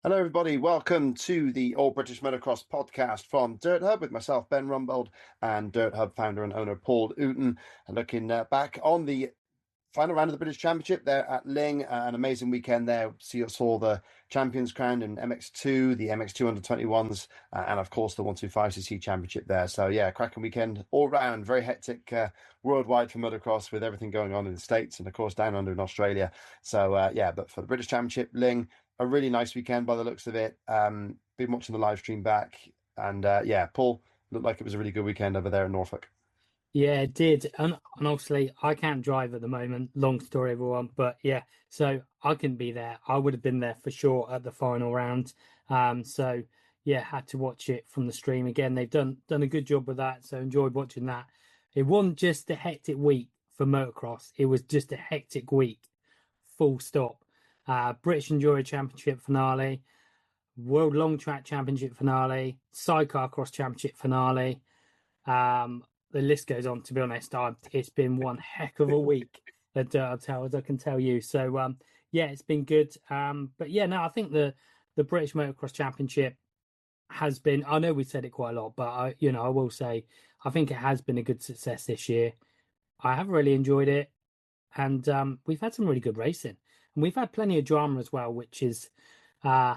Hello, everybody. Welcome to the All British Motocross Podcast from Dirt Hub with myself, Ben Rumbold, and Dirt Hub founder and owner Paul Ooten. And looking back on the final round of the British Championship there at Lyng, an amazing weekend there. Saw the champions crowned in MX2, the MX2 under 21s, and of course the 125cc Championship there. So yeah, cracking weekend all round. Very hectic worldwide for motocross with everything going on in the States and of course down under in Australia. So yeah, but for the British Championship, Lyng, a really nice weekend by the looks of it. Been watching the live stream back, and yeah, Paul, looked like it was a really good weekend over there in Norfolk. Yeah, it did. And obviously, I can't drive at the moment. Long story, everyone. But yeah, so I couldn't be there. I would have been there for sure at the final round. So yeah, had to watch it from the stream again. They've done a good job with that. So enjoyed watching that. It wasn't just a hectic week for motocross. It was just a hectic week, full stop. British Enduro Championship finale, World Long Track Championship finale, Sidecar Cross Championship finale. The list goes on. To be honest, it's been one heck of a week at as I can tell you. So yeah, it's been good. But yeah, no, I think the British Motocross Championship has been. I know we said it quite a lot, but I will say I think it has been a good success this year. I have really enjoyed it, and we've had some really good racing, and we've had plenty of drama as well, which is uh,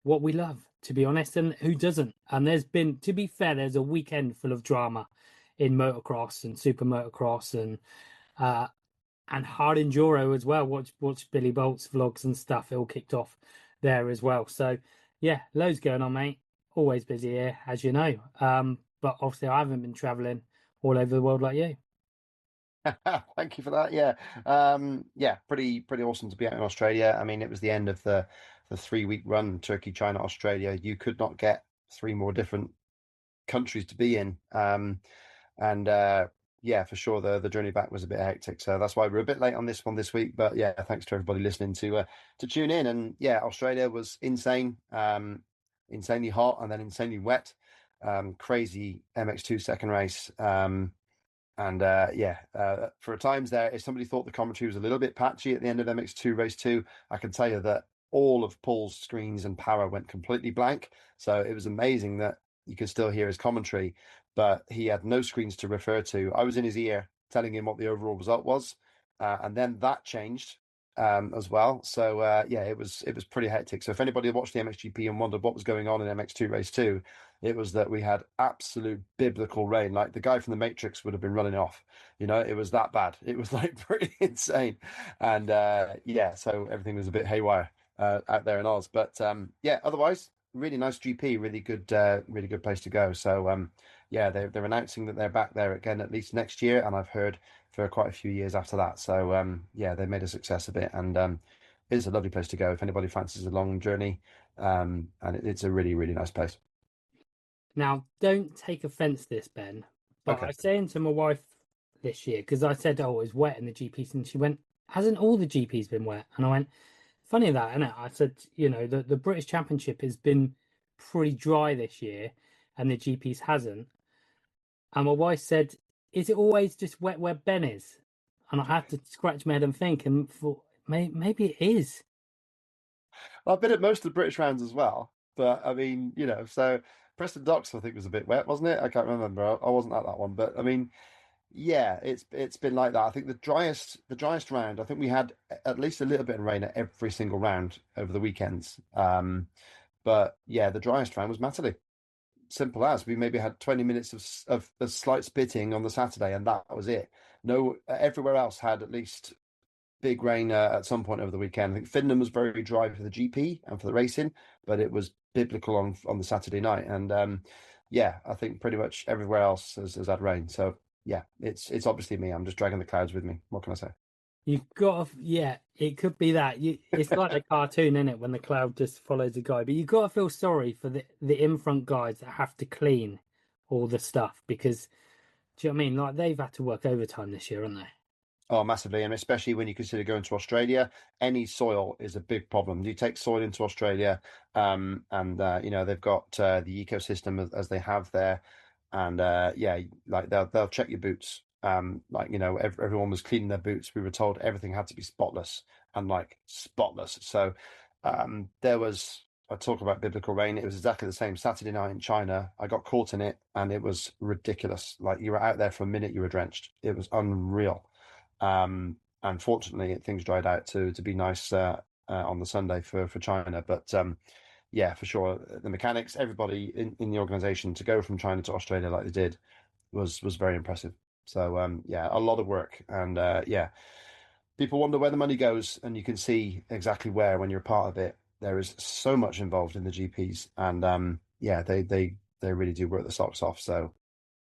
what we love, to be honest, and who doesn't? And there's been, to be fair, there's a weekend full of drama in motocross and super motocross uh and hard enduro as well. Watch Billy Bolt's vlogs and stuff. It all kicked off there as well. So yeah, loads going on, mate. Always busy here, as you know. But obviously I haven't been traveling all over the world like you. Thank you for that. Yeah, yeah, pretty awesome to be out in Australia. I mean, it was the end of the 3 week run, Turkey, China, Australia. You could not get three more different countries to be in. And yeah, for sure, the journey back was a bit hectic. So that's why we're a bit late on this one this week. But yeah, thanks to everybody listening to tune in. And yeah, Australia was insane, insanely hot, and then insanely wet. Crazy MX2 second race. And yeah, for times there, if somebody thought the commentary was a little bit patchy at the end of MX2 race two, I can tell you that all of Paul's screens and power went completely blank. So it was amazing that you could still hear his commentary, but he had no screens to refer to. I was in his ear telling him what the overall result was, and then that changed as well. So yeah, it was pretty hectic. So if anybody watched the MXGP and wondered what was going on in MX2 race two, it was that we had absolute biblical rain. Like the guy from the Matrix would have been running off. It was that bad. It was like pretty insane. And yeah, so everything was a bit haywire out there in Oz. But yeah, otherwise, really nice GP, really good place to go. So yeah, they're announcing that they're back there again at least next year, and I've heard for quite a few years after that. So yeah, they made a success of it, and it's a lovely place to go if anybody fancies a long journey. And it's a really nice place. Now, don't take offence this, Ben, but I Okay. was saying to my wife this year, because I said, oh, it was wet in the GPs, and she went, hasn't all the GPs been wet? And I went, funny that, isn't it? I said, the British Championship has been pretty dry this year, and the GPs hasn't. And my wife said, is it always just wet where Ben is? And I had to scratch my head and think, and thought, maybe it is. I've been at most of the British rounds as well, but I mean, so Preston Docks I think was a bit wet, wasn't it? I can't remember. I wasn't at that one, but I mean, yeah, it's been like that. I think the driest round. I think we had at least a little bit of rain at every single round over the weekends. But yeah, the driest round was Matterley. Simple as we maybe had 20 minutes of slight spitting on the Saturday, and that was it. No, everywhere else had at least big rain at some point over the weekend. I think Finland was very dry for the GP and for the racing, but it was biblical on the Saturday night. And yeah, I think pretty much everywhere else has had rain. So yeah, it's obviously me. I'm just dragging the clouds with me. What can I say? You've got to, yeah, it could be that. It's like the cartoon, isn't it, when the cloud just follows the guy. But you've got to feel sorry for the in front guys that have to clean all the stuff because, do you know what I mean? Like they've had to work overtime this year, haven't they? Oh, massively, and especially when you consider going to Australia, any soil is a big problem. You take soil into Australia, and they've got the ecosystem as they have there, and yeah, like they'll check your boots. Like everyone was cleaning their boots. We were told everything had to be spotless and like spotless. So there was I talk about biblical rain. It was exactly the same Saturday night in China. I got caught in it, and it was ridiculous. Like you were out there for a minute, you were drenched. It was unreal. Unfortunately, things dried out to be nice on the Sunday for China. But yeah, for sure, the mechanics, everybody in the organization to go from China to Australia like they did was very impressive. So yeah, a lot of work, and yeah, people wonder where the money goes, and you can see exactly where when you're part of it. There is so much involved in the GPs, and yeah, they really do work the socks off. So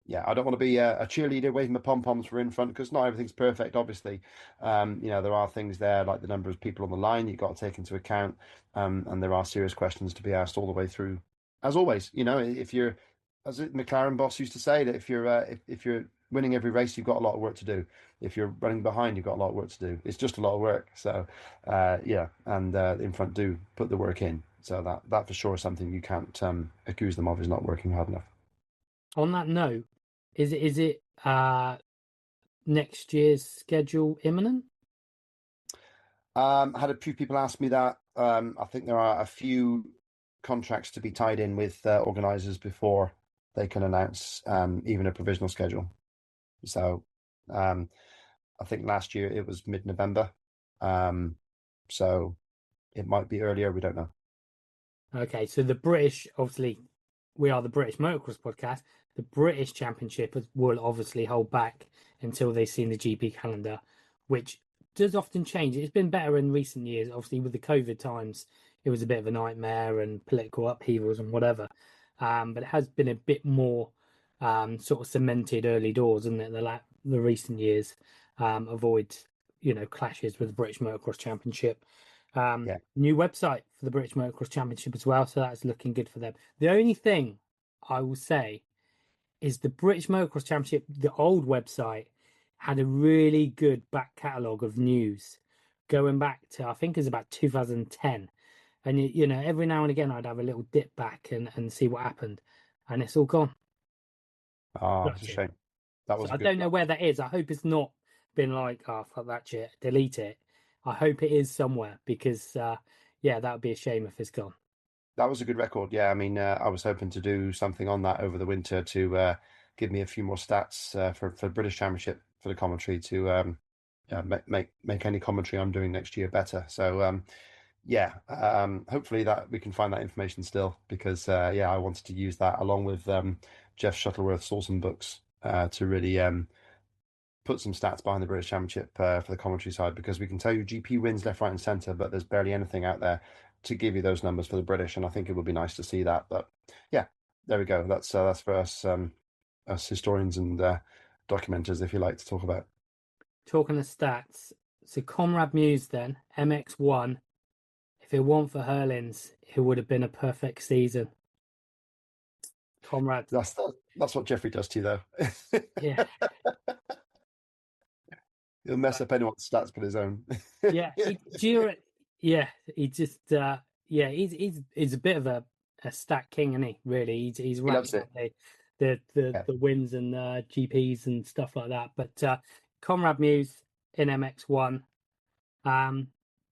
yeah, I don't want to be a cheerleader waving the pom poms for in front because not everything's perfect. Obviously, you know there are things there like the number of people on the line you've got to take into account, and there are serious questions to be asked all the way through. As always, you know, if you're, as McLaren boss used to say, that if you're winning every race, you've got a lot of work to do. If you're running behind, you've got a lot of work to do. It's just a lot of work. So, yeah, and in front do put the work in. So that for sure is something you can't accuse them of is not working hard enough. On that note, is it next year's schedule imminent? I had a few people ask me that. I think there are a few contracts to be tied in with organisers before they can announce even a provisional schedule. So um, I think last year it was mid-November. Um, so it might be earlier. We don't know. Okay, so the British, obviously, we are the British Motocross Podcast. The British Championship will obviously hold back until they've seen the GP calendar, which does often change. It's been better in recent years. Obviously, with the COVID times, it was a bit of a nightmare and political upheavals and whatever. But it has been a bit more sort of cemented early doors, isn't it? The recent years avoid clashes with the British Motocross Championship. Yeah. New website for the British Motocross Championship as well, so that's looking good for them. The only thing I will say is the British Motocross Championship, the old website, had a really good back catalogue of news going back to, I think it's about 2010. And, every now and again I'd have a little dip back and see what happened. And it's all gone. Ah, it's a Gutted. shame. That So was a I good. don't know where that is. I hope it's not been like, oh, fuck that shit, delete it. I hope it is somewhere because, yeah, that would be a shame if it's gone. That was a good record. Yeah, I mean, I was hoping to do something on that over the winter to give me a few more stats for British Championship for the commentary to make any commentary I'm doing next year better. So yeah, hopefully that we can find that information still because yeah, I wanted to use that along with Jeff Shuttleworth's awesome books to really put some stats behind the British Championship for the commentary side because we can tell you GP wins left, right, and centre, but there's barely anything out there to give you those numbers for the British, and I think it would be nice to see that. But yeah, there we go. That's for us historians and documenters, if you like to talk about. Talking of stats, so Conrad Muse then, MX1, if it weren't for Hurlins, it would have been a perfect season. Conrad, That's what Jeffrey does to you, though. yeah, He'll mess up anyone's stats but his own. yeah, yeah, he just, yeah, he's a bit of a stat king, isn't he? Really, he's He loves racking it. up the Yeah. the wins and GPs and stuff like that. But Conrad Muse in MX1, um,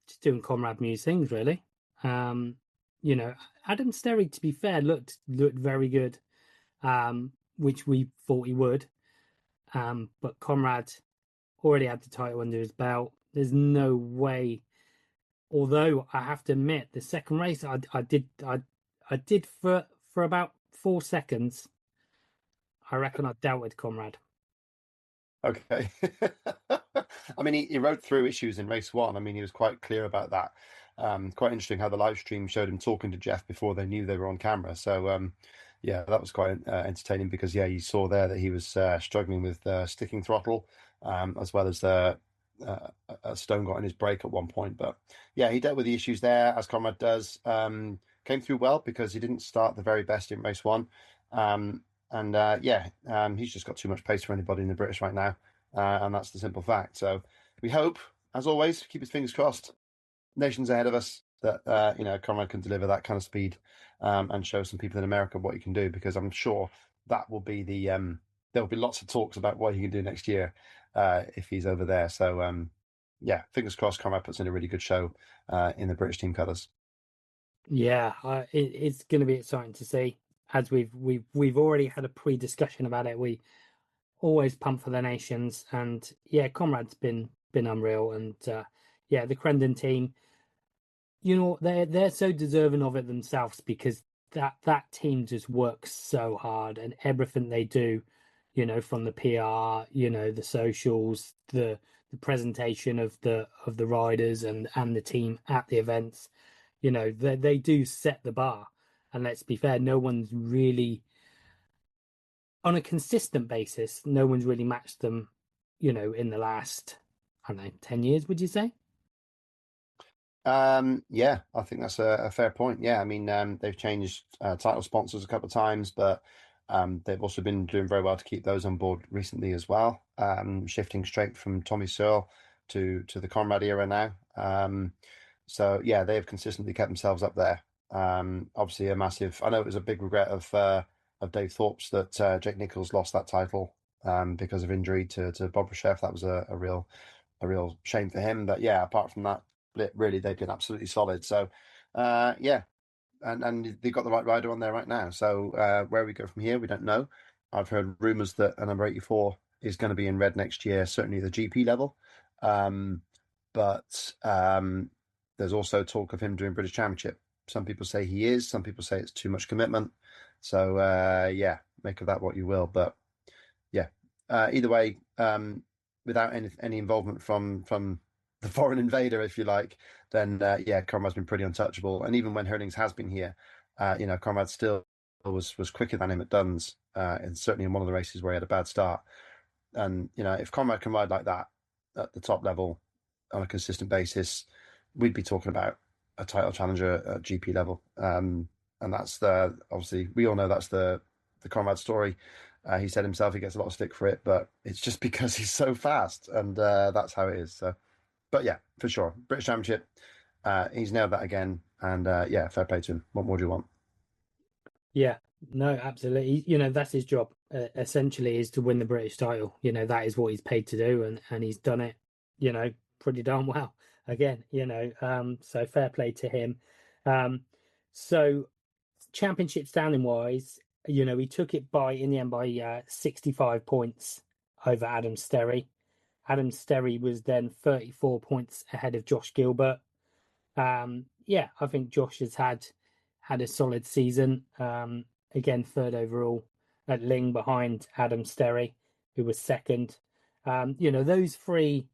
just doing Conrad Muse things really. Um, Adam Sterry, to be fair, looked very good, which we thought he would. But Conrad already had the title under his belt. There's no way. Although I have to admit, the second race I did for about 4 seconds. I reckon I doubted Conrad. Okay. I mean, he rode through issues in race one. I mean, he was quite clear about that. Quite interesting how the live stream showed him talking to Jeff before they knew they were on camera. So, yeah, that was quite entertaining because, yeah, you saw there that he was struggling with sticking throttle, as well as a stone got in his brake at one point. But yeah, he dealt with the issues there as Conrad does. Came through well because he didn't start the very best in race one. Um, and yeah, he's just got too much pace for anybody in the British right now. And that's the simple fact. So we hope, as always, keep his fingers crossed. Nations ahead of us that Conrad can deliver that kind of speed and show some people in America what he can do. Because I'm sure that will be there will be lots of talks about what he can do next year if he's over there. So yeah, fingers crossed, Conrad puts in a really good show in the British team colours. Yeah, it's going to be exciting to see. As we've already had a pre-discussion about it. We always pump for the nations, and yeah, Conrad's been unreal, and yeah, the Crendon team, they're so deserving of it themselves because that team just works so hard, and everything they do, from the PR, the socials, the presentation of the riders and the team at the events, they do set the bar. And let's be fair, no one's really on a consistent basis, no one's really matched them, in the last, I don't know, 10 years, would you say? Yeah, I think that's a fair point. Yeah, I mean, they've changed title sponsors a couple of times, but they've also been doing very well to keep those on board recently as well. Shifting straight from Tommy Searle to the Conrad era now. So yeah, they've consistently kept themselves up there. Obviously, a massive. I know it was a big regret of Dave Thorpe's that Jake Nichols lost that title because of injury to Bob Rochef. That was a real shame for him. But yeah, apart from that, really they've been absolutely solid. So yeah, and they've got the right rider on there right now. So where we go from here, we don't know. I've heard rumours that a number 84 is going to be in red next year, certainly the GP level. Um, but there's also talk of him doing British Championship. Some people say he is. Some people say it's too much commitment. So yeah, make of that what you will. But yeah, either way, without any involvement from the foreign invader, if you like, then yeah, Conrad's been pretty untouchable. And even when Hurlings has been here, Conrad still was quicker than him at Duns, and certainly in one of the races where he had a bad start. And if Conrad can ride like that at the top level on a consistent basis, we'd be talking about a title challenger at GP level. And that's obviously we all know that's the Conrad story. He said himself he gets a lot of stick for it, but it's just because he's so fast, and that's how it is. So, but yeah, for sure, British Championship, he's nailed that again, and yeah, fair play to him. What more do you want? Yeah, no, absolutely. That's his job, essentially, is to win the British title. That is what he's paid to do, and he's done it, pretty darn well. Again, so fair play to him. Um, so championship standing wise, he took it in the end by 65 points over Adam Sterry. Adam Sterry was then 34 points ahead of Josh Gilbert. Yeah, I think Josh has had a solid season. Again, third overall at Lyng behind Adam Sterry, who was second. Those three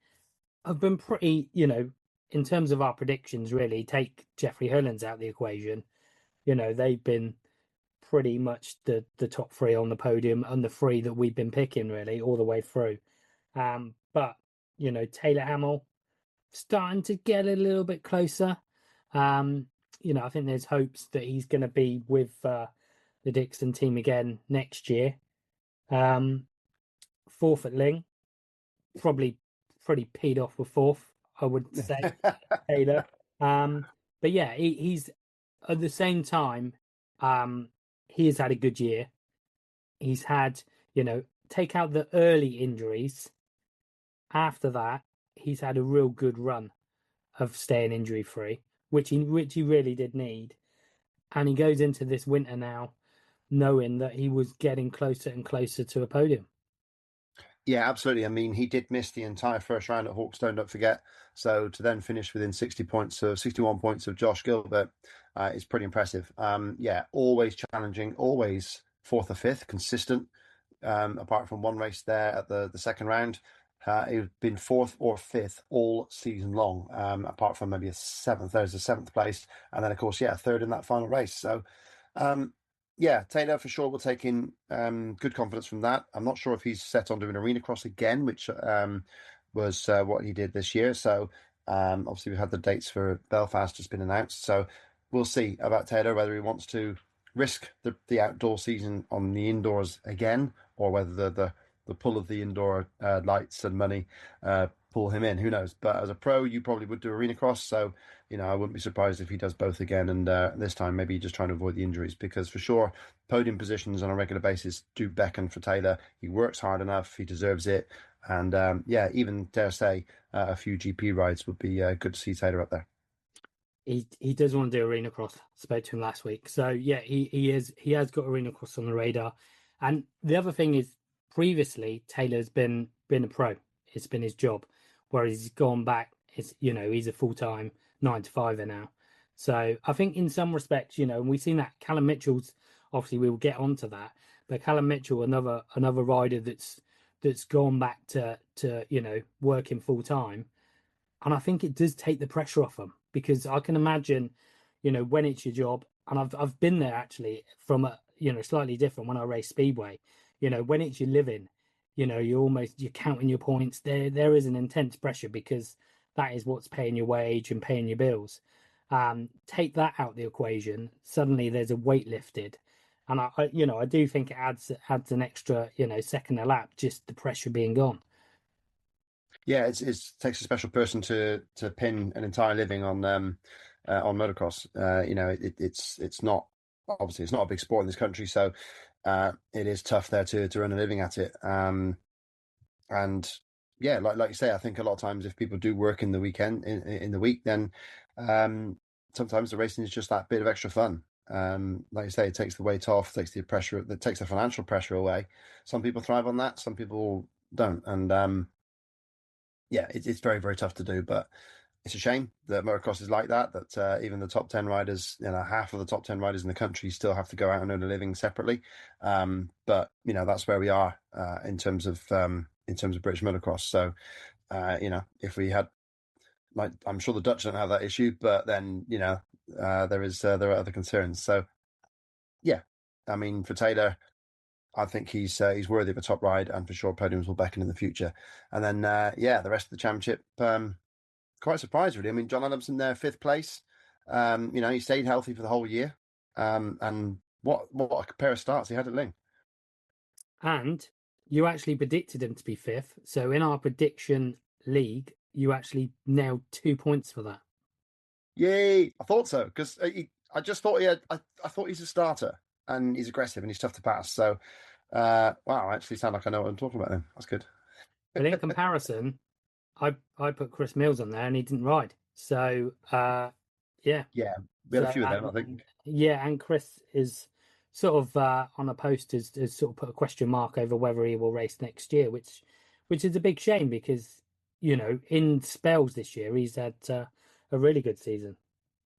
have been pretty, in terms of our predictions, really, take Jeffrey Hurlins out of the equation. They've been pretty much the top three on the podium and the three that we've been picking really all the way through. But Taylor Hamill starting to get a little bit closer. Um, I think there's hopes that he's going to be with the Dixon team again next year. Fourth at Lyng, probably pretty peed off with fourth, I would say, Taylor. But yeah, he's at the same time, um, he has had a good year. He's had, take out the early injuries. After that, he's had a real good run of staying injury free, which he really did need. And he goes into this winter now knowing that he was getting closer and closer to a podium. Yeah, absolutely. I mean, he did miss the entire first round at Hawkstone, don't forget. So to then finish within 60 points of 61 points of Josh Gilbert is pretty impressive. Yeah, always challenging, always fourth or fifth, consistent. Apart from one race there at the second round, he's been fourth or fifth all season long. Apart from maybe a seventh, there's a seventh place, and then of course, yeah, third in that final race. So, um, yeah, Taylor for sure will take in good confidence from that. I'm not sure if he's set on doing arena cross again, which was what he did this year. So obviously we had the dates for Belfast just been announced. So we'll see about Taylor whether he wants to risk the outdoor season on the indoors again, or whether the pull of the indoor lights and money pull him in. Who knows? But as a pro, you probably would do arena cross. So I wouldn't be surprised if he does both again. And this time, maybe just trying to avoid the injuries, because for sure, podium positions on a regular basis do beckon for Taylor. He works hard enough. He deserves it. And yeah, even dare say a few GP rides would be good to see Taylor up there. he does want to do arena cross. Spoke to him last week, so yeah, he has got arena cross on the radar. And the other thing is, previously Taylor's been a pro. It's been his job, whereas he's gone back. It's he's a full-time 9 to 5 now. So I think in some respects, and we've seen that Callum Mitchell's, obviously we will get onto that, but Callum Mitchell, another rider that's gone back to working full time. And I think it does take the pressure off them, because I can imagine, when it's your job, and I've been there actually from a slightly different when I race speedway. When it's your living, you're counting your points. There is an intense pressure, because that is what's paying your wage and paying your bills. Take that out of the equation, suddenly there's a weight lifted, and I do think it adds an extra second a lap, just the pressure being gone. Yeah, it takes a special person to pin an entire living on motocross. It's not, obviously it's not a big sport in this country, so it is tough there to earn a living at it. And yeah, like you say, I think a lot of times if people do work in the weekend in the week, then sometimes the racing is just that bit of extra fun. Like you say, it takes the weight off, takes the pressure, that takes the financial pressure away. Some people thrive on that, some people don't, and yeah, it's very, very tough to do, but it's a shame that motocross is like that, that even the top 10 riders, half of the top 10 riders in the country still have to go out and earn a living separately. But that's where we are in terms of British motocross. So if we had, like, I'm sure the Dutch don't have that issue, but then there are other concerns. So yeah, I mean, for Taylor, I think he's worthy of a top ride, and for sure podiums will beckon in the future. And then the rest of the championship, quite surprised really. I mean, John Adamson there, 5th place. He stayed healthy for the whole year. And what a pair of starts he had at Lyng. And you actually predicted him to be 5th. So in our prediction league, you actually nailed 2 points for that. Yay! I thought so, because I just thought I thought he's a starter, and he's aggressive and he's tough to pass. So wow, I actually sound like I know what I'm talking about then. That's good. But in comparison, I put Chris Mills on there and he didn't ride. So yeah. Yeah, we had a few of them, I think. Yeah, and Chris is sort of on a post has sort of put a question mark over whether he will race next year, which is a big shame, because in spells this year he's had a really good season.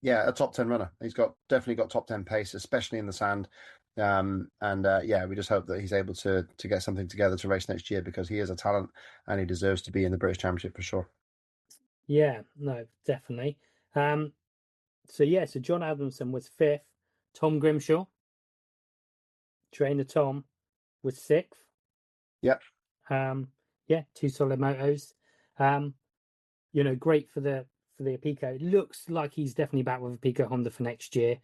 Yeah, a top 10 runner. He's definitely got top 10 pace, especially in the sand. We just hope that he's able to get something together to race next year, because he is a talent and he deserves to be in the British Championship for sure. Yeah, no, definitely. So John Adamson was 5th. Tom Grimshaw, trainer Tom, was 6th. Yep. 2 solid motos. Great for the Apico. It looks like he's definitely back with Apico Honda for next year.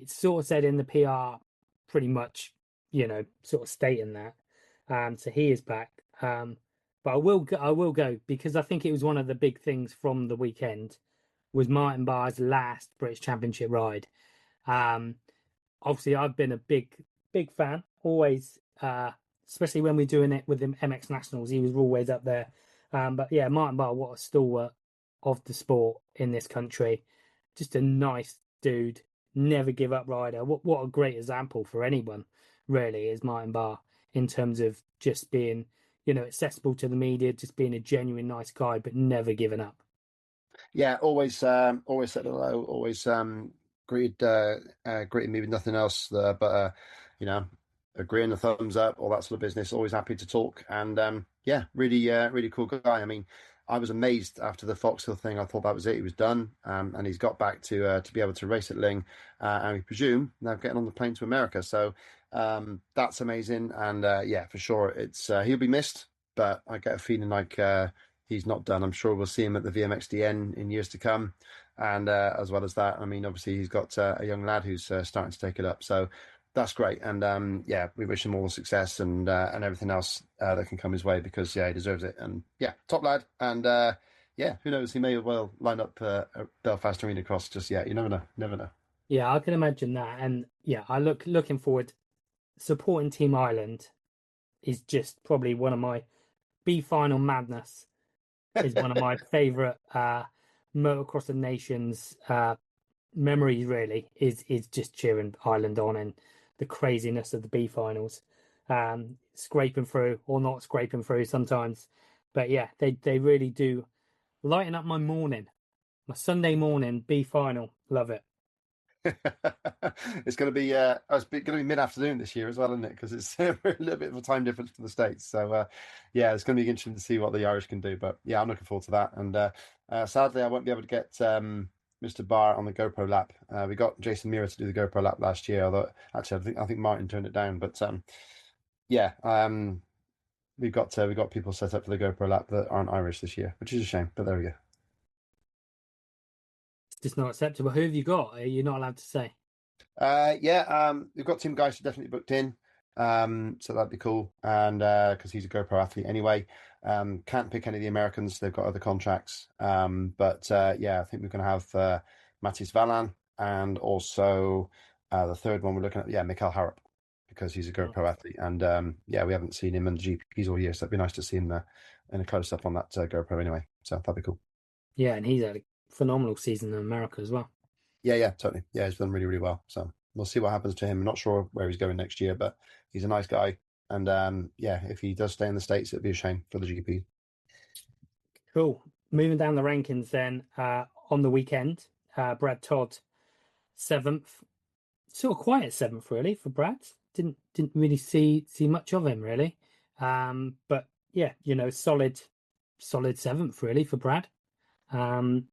It's sort of said in the PR, pretty much, sort of stating that. So he is back. But I will go, because I think it was one of the big things from the weekend was Martin Barr's last British Championship ride. Obviously I've been a big fan, always, especially when we're doing it with the MX Nationals. He was always up there. But yeah, Martin Barr, what a stalwart of the sport in this country. Just a nice dude, never give up rider. What a great example for anyone, really, is Martin Barr, in terms of just being, accessible to the media, just being a genuine nice guy, but never giving up. Yeah, always said hello, always greeted me with nothing else, but agreeing, the thumbs up, all that sort of business. Always happy to talk, and really cool guy. I mean, I was amazed after the Foxhill thing. I thought that was it; he was done, and he's got back to be able to race at Lyng, and we presume now getting on the plane to America. So that's amazing, and for sure, it's he'll be missed. But I get a feeling like he's not done. I'm sure we'll see him at the VMXDN in years to come. And as well as that, I mean, obviously he's got a young lad who's starting to take it up. So that's great. And we wish him all the success and everything else that can come his way, because he deserves it. And top lad. And who knows? He may well line up at Belfast Arena Cross just yet. You never know. Yeah, I can imagine that. And I looking forward. Supporting Team Ireland is just probably one of my B Final Madness is one of my favourite Motocross of Nations memory really is just cheering Ireland on and the craziness of the B finals, scraping through or not scraping through sometimes. But yeah, they really do lighten up my morning, my Sunday morning B final. Love it. It's going to be going to be mid-afternoon this year as well, isn't it? Because it's a little bit of a time difference to the States. So yeah, it's going to be interesting to see what the Irish can do. But yeah, I'm looking forward to that. And sadly, I won't be able to get Mr. Barr on the GoPro lap. We got Jason Mira to do the GoPro lap last year, although actually I think Martin turned it down. But yeah, we've got people set up for the GoPro lap that aren't Irish this year, which is a shame. But there we go. It's just not acceptable. Who have you got? Are you not allowed to say? Yeah, we've got Tim Geist definitely booked in, so that'd be cool. And because he's a GoPro athlete anyway, can't pick any of the Americans; they've got other contracts. But yeah, I think we're going to have Mathis Vallan and also the third one we're looking at, yeah, Mikael Harrop, because he's a GoPro athlete, and yeah, we haven't seen him in the GPs all year, so it'd be nice to see him in a close up on that GoPro anyway. So that'd be cool. Yeah, and he's had a phenomenal season in America as well. Yeah, yeah, totally. Yeah, he's done really, really well. So we'll see what happens to him. I'm not sure where he's going next year, but he's a nice guy. And yeah, if he does stay in the States, it'd be a shame for the GP. Cool. Moving down the rankings then, on the weekend, Brad Todd, seventh. Sort of quiet seventh really for Brad. Didn't really see much of him really. But yeah, solid seventh really for Brad. Um,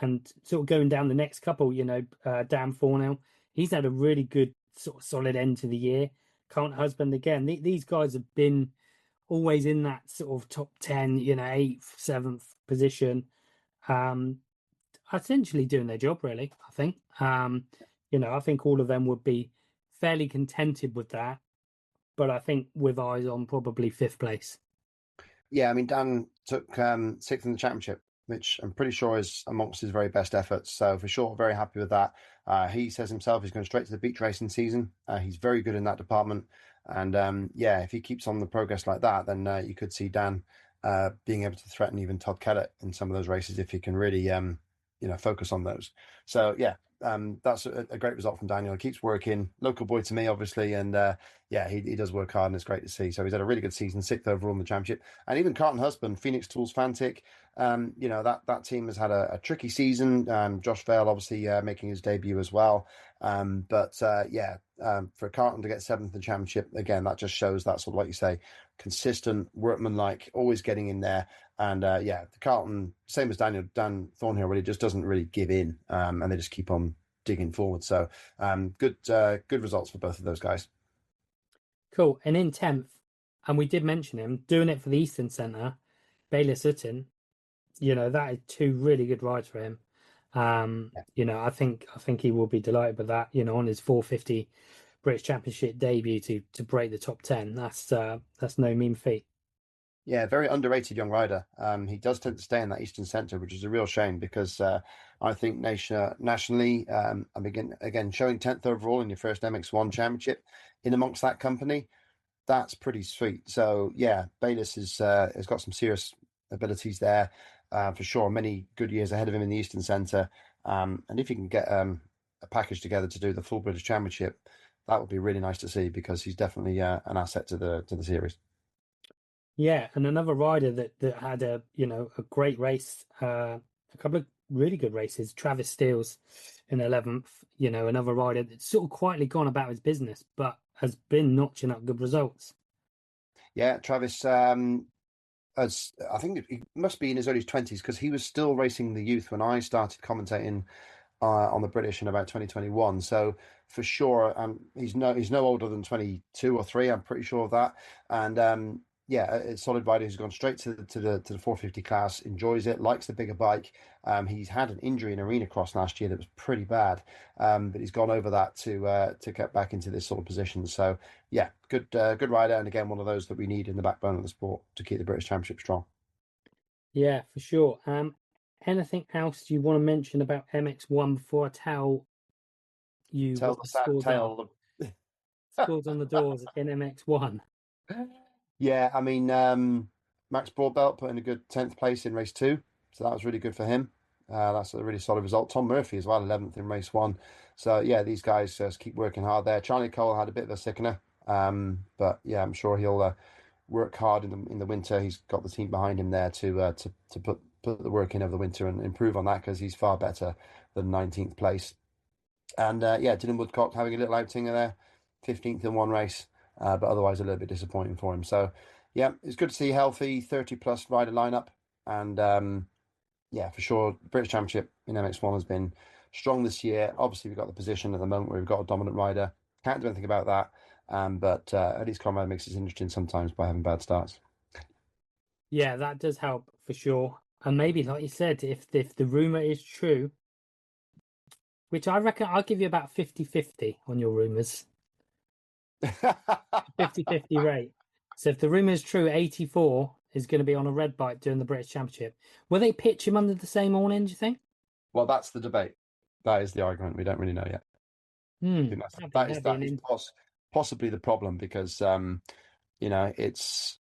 and sort of going down the next couple, Dan Fornell, he's had a really good sort of solid end to the year. Can't Husband again. These guys have been always in that sort of top 10, eighth, seventh position. Um, essentially doing their job, really, I think. I think all of them would be fairly contented with that, but I think with eyes on probably fifth place. Yeah, I mean, Dan took sixth in the championship, which I'm pretty sure is amongst his very best efforts. So for sure, very happy with that. He says himself he's going straight to the beach racing season. He's very good in that department. And yeah, if he keeps on the progress like that, then you could see Dan being able to threaten even Todd Kellett in some of those races if he can really, focus on those. So yeah, that's a great result from Daniel. He keeps working. Local boy to me, obviously, and yeah, he does work hard, and it's great to see. So he's had a really good season, sixth overall in the championship, and even Carlton Husband, Phoenix Tools Fantic. That team has had a tricky season. Josh Vale obviously making his debut as well. But yeah, for Carlton to get seventh in the championship again, that just shows that sort of, like you say, consistent workmanlike, always getting in there. And yeah, the Carlton, same as Dan Thornhill, really just doesn't really give in, and they just keep on digging forward. So good results for both of those guys. Cool. And in 10th, and we did mention him, doing it for the Eastern Centre, Baylor Sutton, that is two really good rides for him. I think he will be delighted with that, on his 450 British Championship debut to break the top 10. That's no mean feat. Yeah, very underrated young rider. He does tend to stay in that Eastern Centre, which is a real shame because I think nationally, I begin again showing 10th overall in your first MX1 championship in amongst that company. That's pretty sweet. So yeah, Bayliss has got some serious abilities there for sure. Many good years ahead of him in the Eastern Centre, and if he can get a package together to do the full British Championship, that would be really nice to see because he's definitely an asset to the series. Yeah, and another rider that had a great race, a couple of really good races. Travis Steele's in 11th. Another rider that's sort of quietly gone about his business, but has been notching up good results. Yeah, Travis. As I think he must be in his early 20s because he was still racing the youth when I started commentating on the British in about 2021. So for sure, he's no older than 22 or three. I'm pretty sure of that. And yeah, it's solid rider who's gone straight to the 450 class, enjoys it, likes the bigger bike. He's had an injury in arena cross last year that was pretty bad, but he's gone over that to get back into this sort of position. So yeah, good rider, and again one of those that we need in the backbone of the sport to keep the British Championship strong. Yeah, for sure. Anything else you want to mention about MX1 before I tell you Tell what the the sad scores are? tale. Scores on the doors in MX1. Yeah, I mean, Max Broadbelt put in a good 10th place in race two, so that was really good for him. That's a really solid result. Tom Murphy as well, 11th in race one. So yeah, these guys just keep working hard there. Charlie Cole had a bit of a sickener, but yeah, I'm sure he'll work hard in the winter. He's got the team behind him there to put the work in over the winter and improve on that because he's far better than 19th place. And yeah, Dylan Woodcock having a little outing there, 15th in one race, but otherwise a little bit disappointing for him. So yeah, it's good to see healthy 30 plus rider lineup. And yeah, for sure, British Championship in MX1 has been strong this year. Obviously, we've got the position at the moment where we've got a dominant rider. Can't do anything about that. But at least Conrad makes it interesting sometimes by having bad starts. Yeah, that does help for sure. And maybe, like you said, if the rumor is true, which I reckon I'll give you about 50-50 on your rumors. 50-50 rate. So if the rumor is true, 84 is going to be on a red bike during the British Championship. Will they pitch him under the same awning, do you think? Well, that's the debate. That is the argument. We don't really know yet. I think That'd be that an is possibly the problem because you know his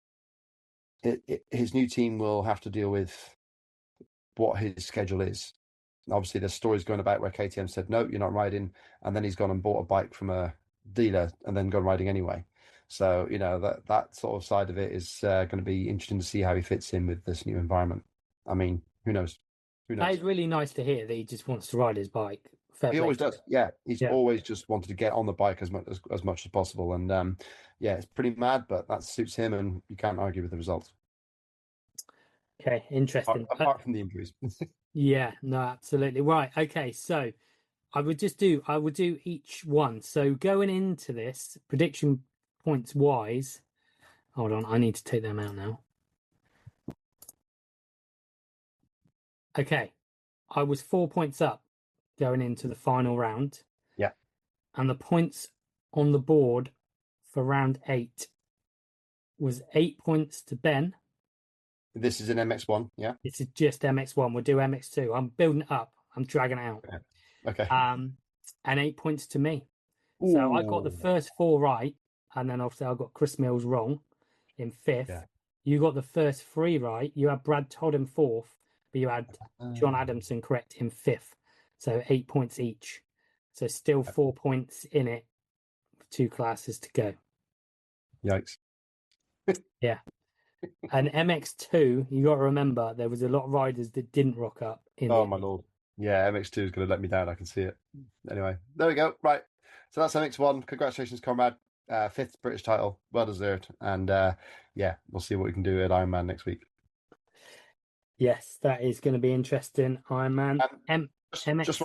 new team will have to deal with what his schedule is. Obviously, there's stories going about where KTM said no, you're not riding, and then he's gone and bought a bike from a dealer and then gone riding anyway. So you know that sort of side of it is going to be interesting to see how he fits in with this new environment. I mean, who knows? Who That knows? is really nice to hear that he just wants to ride his bike. Fair He play always to does. him. Yeah, he's Yeah. always just wanted to get on the bike as much as possible, and yeah, it's pretty mad, but that suits him, and you can't argue with the results. Okay, interesting. Apart from the injuries. Yeah, no, absolutely. Right. Okay, so I would do each one. So going into this, prediction points wise, hold on, I need to take them out now. Okay. I was 4 points up going into the final round, Yeah, and the points on the board for round 8 was 8 points to Ben. this is an MX1. Yeah. This is just MX1. We'll do MX2. I'm building it up. I'm dragging it out. Okay. Okay. Um, and 8 points to me. So I got the Ooh. first four right, and then obviously I got Chris Mills wrong in fifth. Yeah. You got the first three right. You had Brad Todd in fourth, but you had John Um, Adamson correct in fifth. So 8 points each. So still 4 points in it, 2 classes to go. Yikes. Yeah. And MX2, you got to remember there was a lot of riders that didn't rock up in Oh the my end. lord. Yeah, MX2 is going to let me down. I can see it. Anyway, there we go. Right. So that's MX1. Congratulations, comrade. Fifth British title. Well deserved. And yeah, we'll see what we can do at Ironman next week. Yes, that is going to be interesting. Iron Man. Just MX.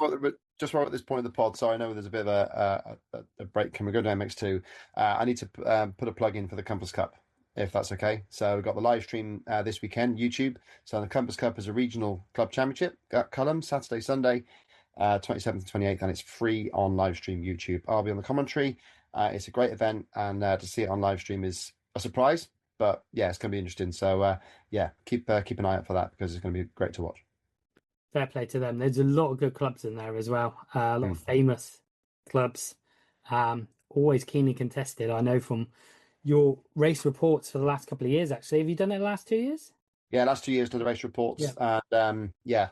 while at this point of the pod, so I know there's a bit of a break. Can we go to MX2? I need to put a plug in for the Compass Cup, if that's okay. So we've got the live stream this weekend, YouTube. So the Compass Cup is a regional club championship at Culham, Saturday, Sunday, 27th and 28th, and it's free on live stream YouTube. I'll be on the commentary. It's a great event, and to see it on live stream is a surprise. But yeah, it's going to be interesting. So yeah, keep an eye out for that because it's going to be great to watch. Fair play to them. There's a lot of good clubs in there as well. A lot of famous clubs. Always keenly contested. I know from your race reports for the last couple of years, actually. Have you done it the last 2 years? Yeah, last 2 years did the race reports, Yeah. and yeah,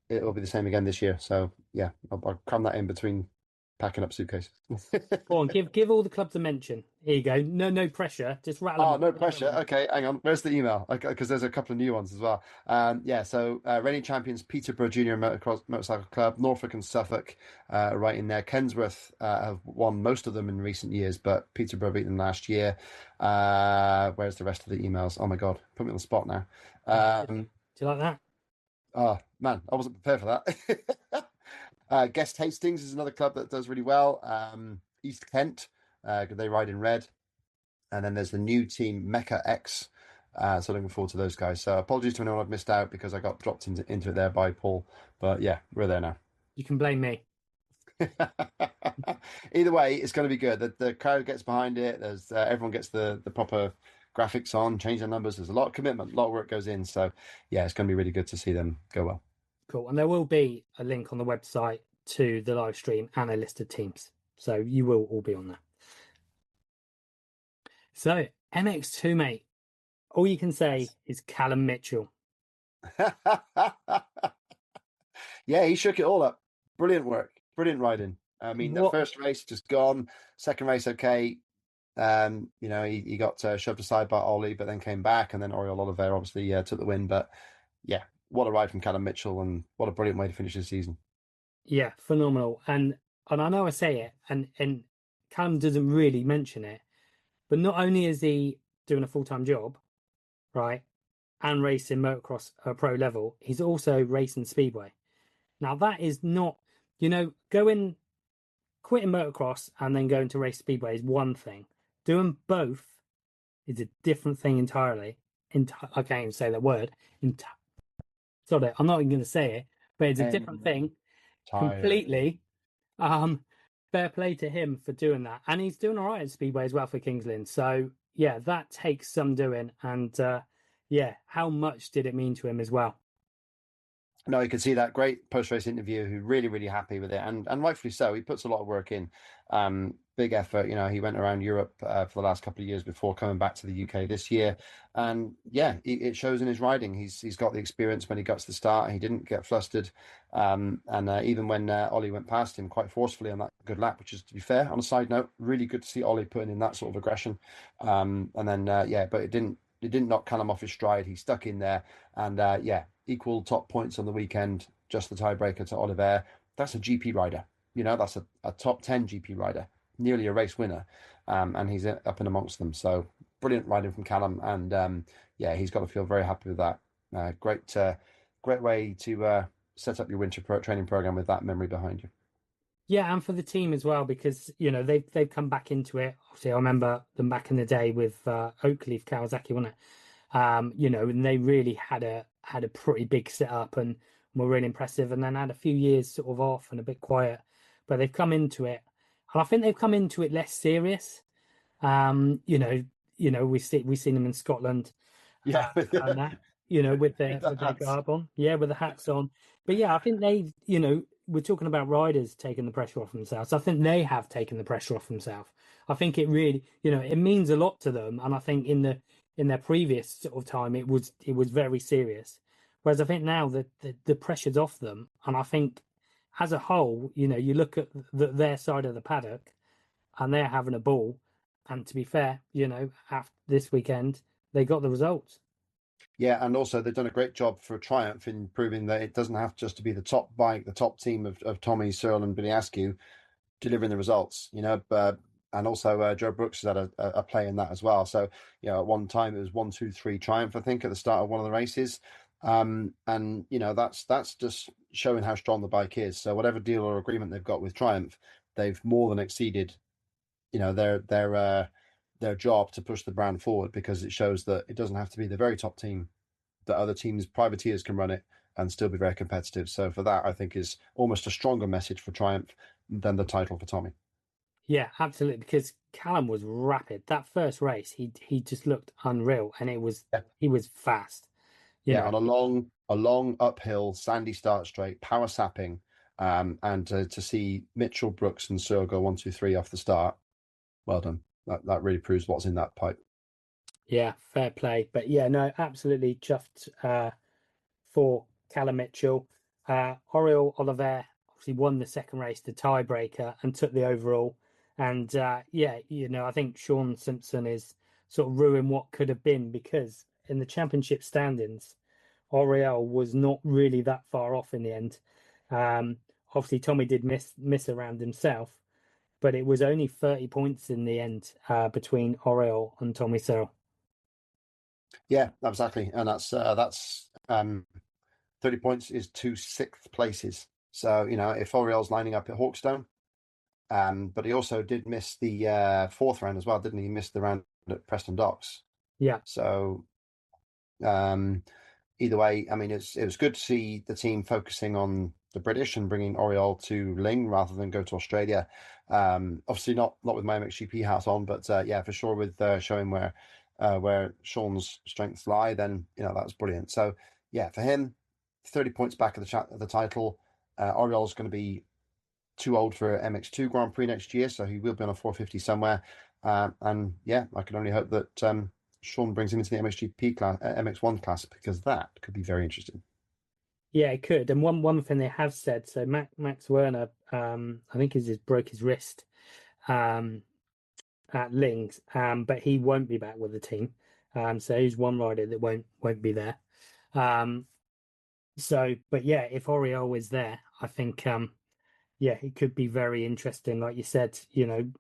it will be the same again this year. So yeah, I'll cram that in between packing up suitcases. Go on, give all the clubs a mention. Here you go. No pressure. Just rattle them Oh, off. no pressure. Okay, hang on. Where's the email? Okay, because there's a couple of new ones as well. Yeah, so reigning champions Peterborough Junior Motorcycle Club, Norfolk and Suffolk, right in there. Kensworth have won most of them in recent years, but Peterborough beat them last year. Where's the rest of the emails? Oh my God, put me on the spot now. Do you like that? Oh man, I wasn't prepared for that. Guest Hastings is another club that does really well. East Kent, they ride in red. And then there's the new team, Mecca X. So looking forward to those guys. So apologies to anyone I've missed out because I got dropped into it there by Paul. But yeah, we're there now. You can blame me. Either way, it's going to be good. The crowd gets behind it. There's everyone gets the proper graphics on, change their numbers. There's a lot of commitment, a lot of work goes in. So yeah, it's going to be really good to see them go well. Cool. And there will be a link on the website to the live stream and a list of teams. So you will all be on there. So MX2, mate. All you can say is Callum Mitchell. Yeah, he shook it all up. Brilliant work. Brilliant riding. I mean, the What? first race just gone. Second race, okay. He got shoved aside by Ollie, but then came back, and then Oriol Oliver obviously took the win. But yeah, what a ride from Callum Mitchell, and what a brilliant way to finish the season. Yeah, phenomenal. And I know I say it, and Callum doesn't really mention it, but not only is he doing a full-time job, right, and racing motocross at pro level, he's also racing speedway. Now that is not, going quitting motocross and then going to race speedway is one thing. Doing both is a different thing entirely. I can't even say that word. Sorry, I'm not even going to say it, but it's a different thing Entirely. completely. Um, Fair play to him for doing that, and he's doing all right at speedway as well for Kingsland. So yeah, that takes some doing, and yeah, how much did it mean to him as well? No, you can see that great post-race interview. Who really, really happy with it, and rightfully so. He puts a lot of work in, big effort. He went around Europe for the last couple of years before coming back to the UK this year, and yeah, it shows in his riding. He's got the experience when he got to the start. He didn't get flustered, and even when Ollie went past him quite forcefully on that good lap, which is, to be fair, on a side note, really good to see Ollie putting in that sort of aggression. And then yeah, but it didn't knock Callum off his stride. He stuck in there, and yeah, equal top points on the weekend, just the tiebreaker to Oliver. That's a GP rider. That's a top 10 GP rider, nearly a race winner. And he's up and amongst them. So brilliant riding from Callum. And yeah, he's got to feel very happy with that. Great way to set up your winter training program with that memory behind you. Yeah, and for the team as well, because they've come back into it. Obviously, I remember them back in the day with Oakleaf Kawasaki, wasn't it? And they really had a pretty big setup and were really impressive. And then had a few years sort of off and a bit quiet, but they've come into it, and I think they've come into it less serious. Um, you know, we've seen them in Scotland, Yeah, and that, with the their hats. garb on, yeah, with the hats on. But yeah, I think we're talking about riders taking the pressure off themselves. I think they have taken the pressure off themselves. I think it really, it means a lot to them, and I think in their previous sort of time, it was very serious. Whereas I think now that the pressure's off them, and I think as a whole, you look at their side of the paddock, and they're having a ball. And to be fair, after this weekend, they got the results. Yeah, and also they've done a great job for Triumph in proving that it doesn't have just to be the top bike, the top team of Tommy, Searle, and Billy Askew delivering the results. And also Joe Brooks has had a play in that as well. So at one time it was 1, 2, 3 Triumph, I think, at the start of one of the races. And that's just showing how strong the bike is. So whatever deal or agreement they've got with Triumph, they've more than exceeded their job to push the brand forward, because it shows that it doesn't have to be the very top team, that other teams, privateers, can run it and still be very competitive. So for that, I think is almost a stronger message for Triumph than the title for Tommy. Yeah, absolutely. Because Callum was rapid. That first race, he just looked unreal, and Yeah, he was fast. You yeah, know, on a long uphill sandy start straight, power sapping, and to see Mitchell, Brooks, and Searle go 1, 2, 3 off the start. Well done. That really proves what's in that pipe. yeah, fair play. But yeah, no, absolutely chuffed for Callum Mitchell. Oriol Oliver obviously won the second race, the tiebreaker, and took the overall. And yeah, I think Sean Simpson is sort of ruined what could have been, because in the championship standings, Oriel was not really that far off in the end. Um, Obviously, Tommy did miss around himself, but it was only 30 points in the end between Oriel and Tommy Searle. Yeah, exactly, and that's 30 points is 2 6th places. So if Oriel's lining up at Hawkstone. But he also did miss the fourth round as well, didn't he? He missed the round at Preston Docks. Yeah, So um, either way, I mean, it was good to see the team focusing on the British and bringing Oriole to Lyng rather than go to Australia. Obviously, not with my MXGP hat on, but yeah, for sure with showing where Sean's strengths lie. Then that's brilliant. So yeah, for him, 30 points back at the title. Oriole's going to be too old for MX2 Grand Prix next year, so he will be on a 450 somewhere. And yeah, I can only hope that Sean brings him into the MXGP class, MX1 class, because that could be very interesting. Yeah, it could. And one thing they have said, so Max Werner, I think he's broke his wrist um, at Lyng, but he won't be back with the team. So he's one rider that won't be there. Um, so, but yeah, if Oriol is there, I think yeah, it could be very interesting. Like you said, do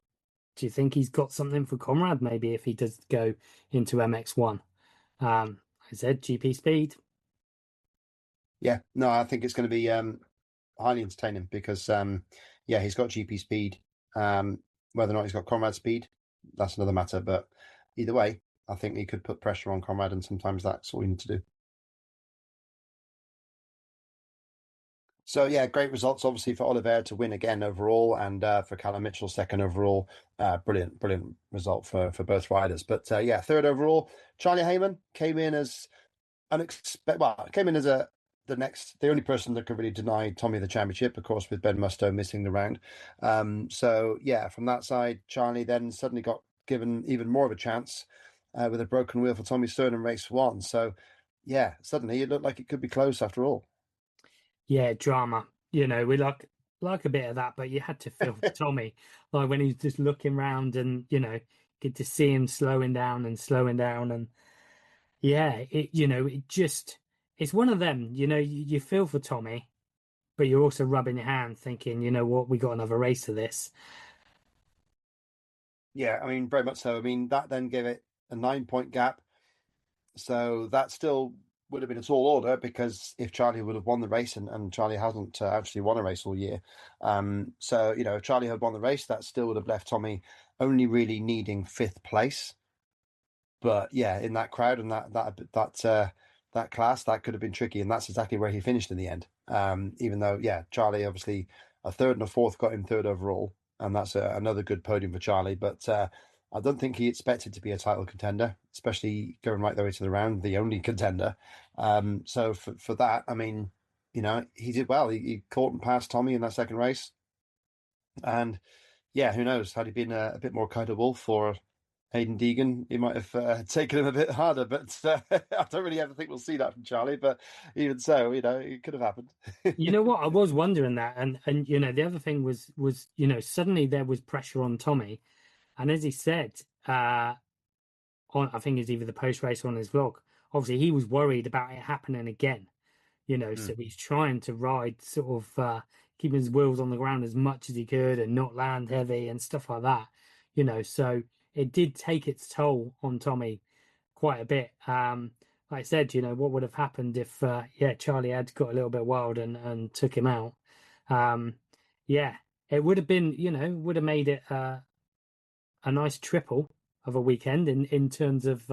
you think he's got something for Conrad? Maybe if he does go into MX1, I said GP speed. Yeah, no, I think it's going to be highly entertaining because yeah, he's got GP speed. Whether or not he's got Conrad speed, that's another matter. But either way, I think he could put pressure on Conrad, and sometimes that's all you need to do. So yeah, great results obviously for Oliveira to win again overall, and for Callum Mitchell second overall. Brilliant result for both riders. But yeah, third overall, Charlie Hayman came in as unexpected. Well, came in as the only person that could really deny Tommy the championship, of course, with Ben Musto missing the round. So yeah, from that side, Charlie then suddenly got given even more of a chance with a broken wheel for Tommy Stern in race one. So yeah, suddenly it looked like it could be close after all. Yeah, drama. We like a bit of that, but you had to feel for Tommy, like when he's just looking round and get to see him slowing down, and yeah, it just it's one of them. You feel for Tommy, but you're also rubbing your hand, thinking, you know what, we got another race of this. Yeah, I mean, very much so. I mean, that then gave it a 9 point gap. So that still would have been a tall order because if Charlie would have won the race, and Charlie hasn't actually won a race all year. So, if Charlie had won the race, that still would have left Tommy only really needing fifth place. But yeah, in that crowd and that class, that could have been tricky, and that's exactly where he finished in the end. Even though, yeah, Charlie obviously a third and a fourth got him third overall, and that's another good podium for Charlie. But I don't think he expected to be a title contender, especially going right the way to the round, the only contender. So for that, I mean, he did well. He caught and passed Tommy in that second race, and yeah, who knows? Had he been a bit more kind of wolf or Hayden Deegan, he might have taken him a bit harder. But I don't really ever think we'll see that from Charlie. But even so, it could have happened. You know what? I was wondering that, and the other thing was suddenly there was pressure on Tommy, and as he said, on I think it's either the post race or on his vlog. Obviously, he was worried about it happening again. So Mm. he's trying to ride sort of keeping his wheels on the ground as much as he could and not land heavy and stuff like that. So it did take its toll on Tommy quite a bit. Like I said, what would have happened if yeah, Charlie had got a little bit wild and took him out. Um, yeah, it would have been, would have made it a nice triple of a weekend in terms of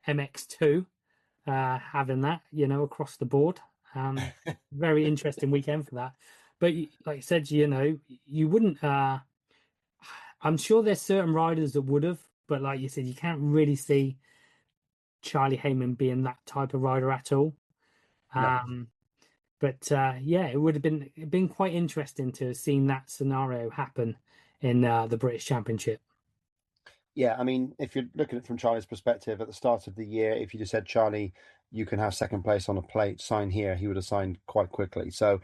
MX2 having that, across the board. Very interesting weekend for that. But like I said, you wouldn't. I'm sure there's certain riders that would have, but like you said, you can't really see Charlie Hayman being that type of rider at all. No. Um, but yeah, it would have been quite interesting to have seen that scenario happen in the British Championship. Yeah, I mean, if you're looking at it from Charlie's perspective, at the start of the year, if you just said, Charlie, you can have second place on a plate, sign here, he would have signed quite quickly. So,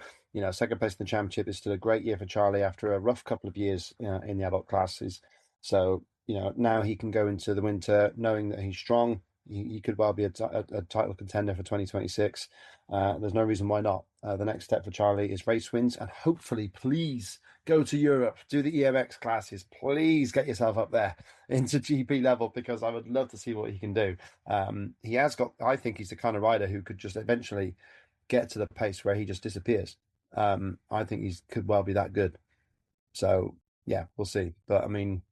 second place in the championship is still a great year for Charlie after a rough couple of years in the adult classes. So, now he can go into the winter knowing that he's strong. He could well be a title contender for 2026. There's no reason why not. The next step for Charlie is race wins, and hopefully, please go to Europe, do the EMX classes. Please get yourself up there into GP level because I would love to see what he can do. He has got, I think he's the kind of rider who could just eventually get to the pace where he just disappears. I think he could well be that good. So yeah, we'll see. But I mean,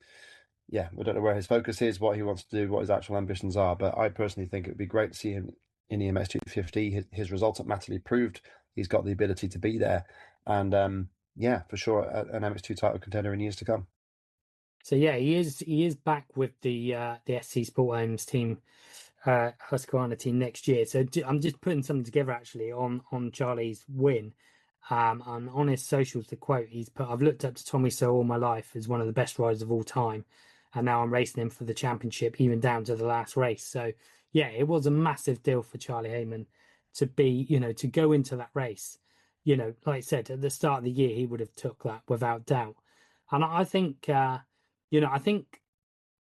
yeah, we don't know where his focus is, what he wants to do, what his actual ambitions are. But I personally think it would be great to see him in EMS 250. His results at Matterley proved he's got the ability to be there. And yeah, for sure, an MX2 title contender in years to come. So yeah, he is back with the SC Sport Homes team, Husqvarna team next year. So I'm just putting something together actually on Charlie's win. And on his socials, the quote he's put: "I've looked up to Tommy Searle all my life as one of the best riders of all time, and now I'm racing him for the championship, even down to the last race." So yeah, it was a massive deal for Charlie Hayman to be, to go into that race. Like I said, at the start of the year, he would have took that without doubt. And I think, I think,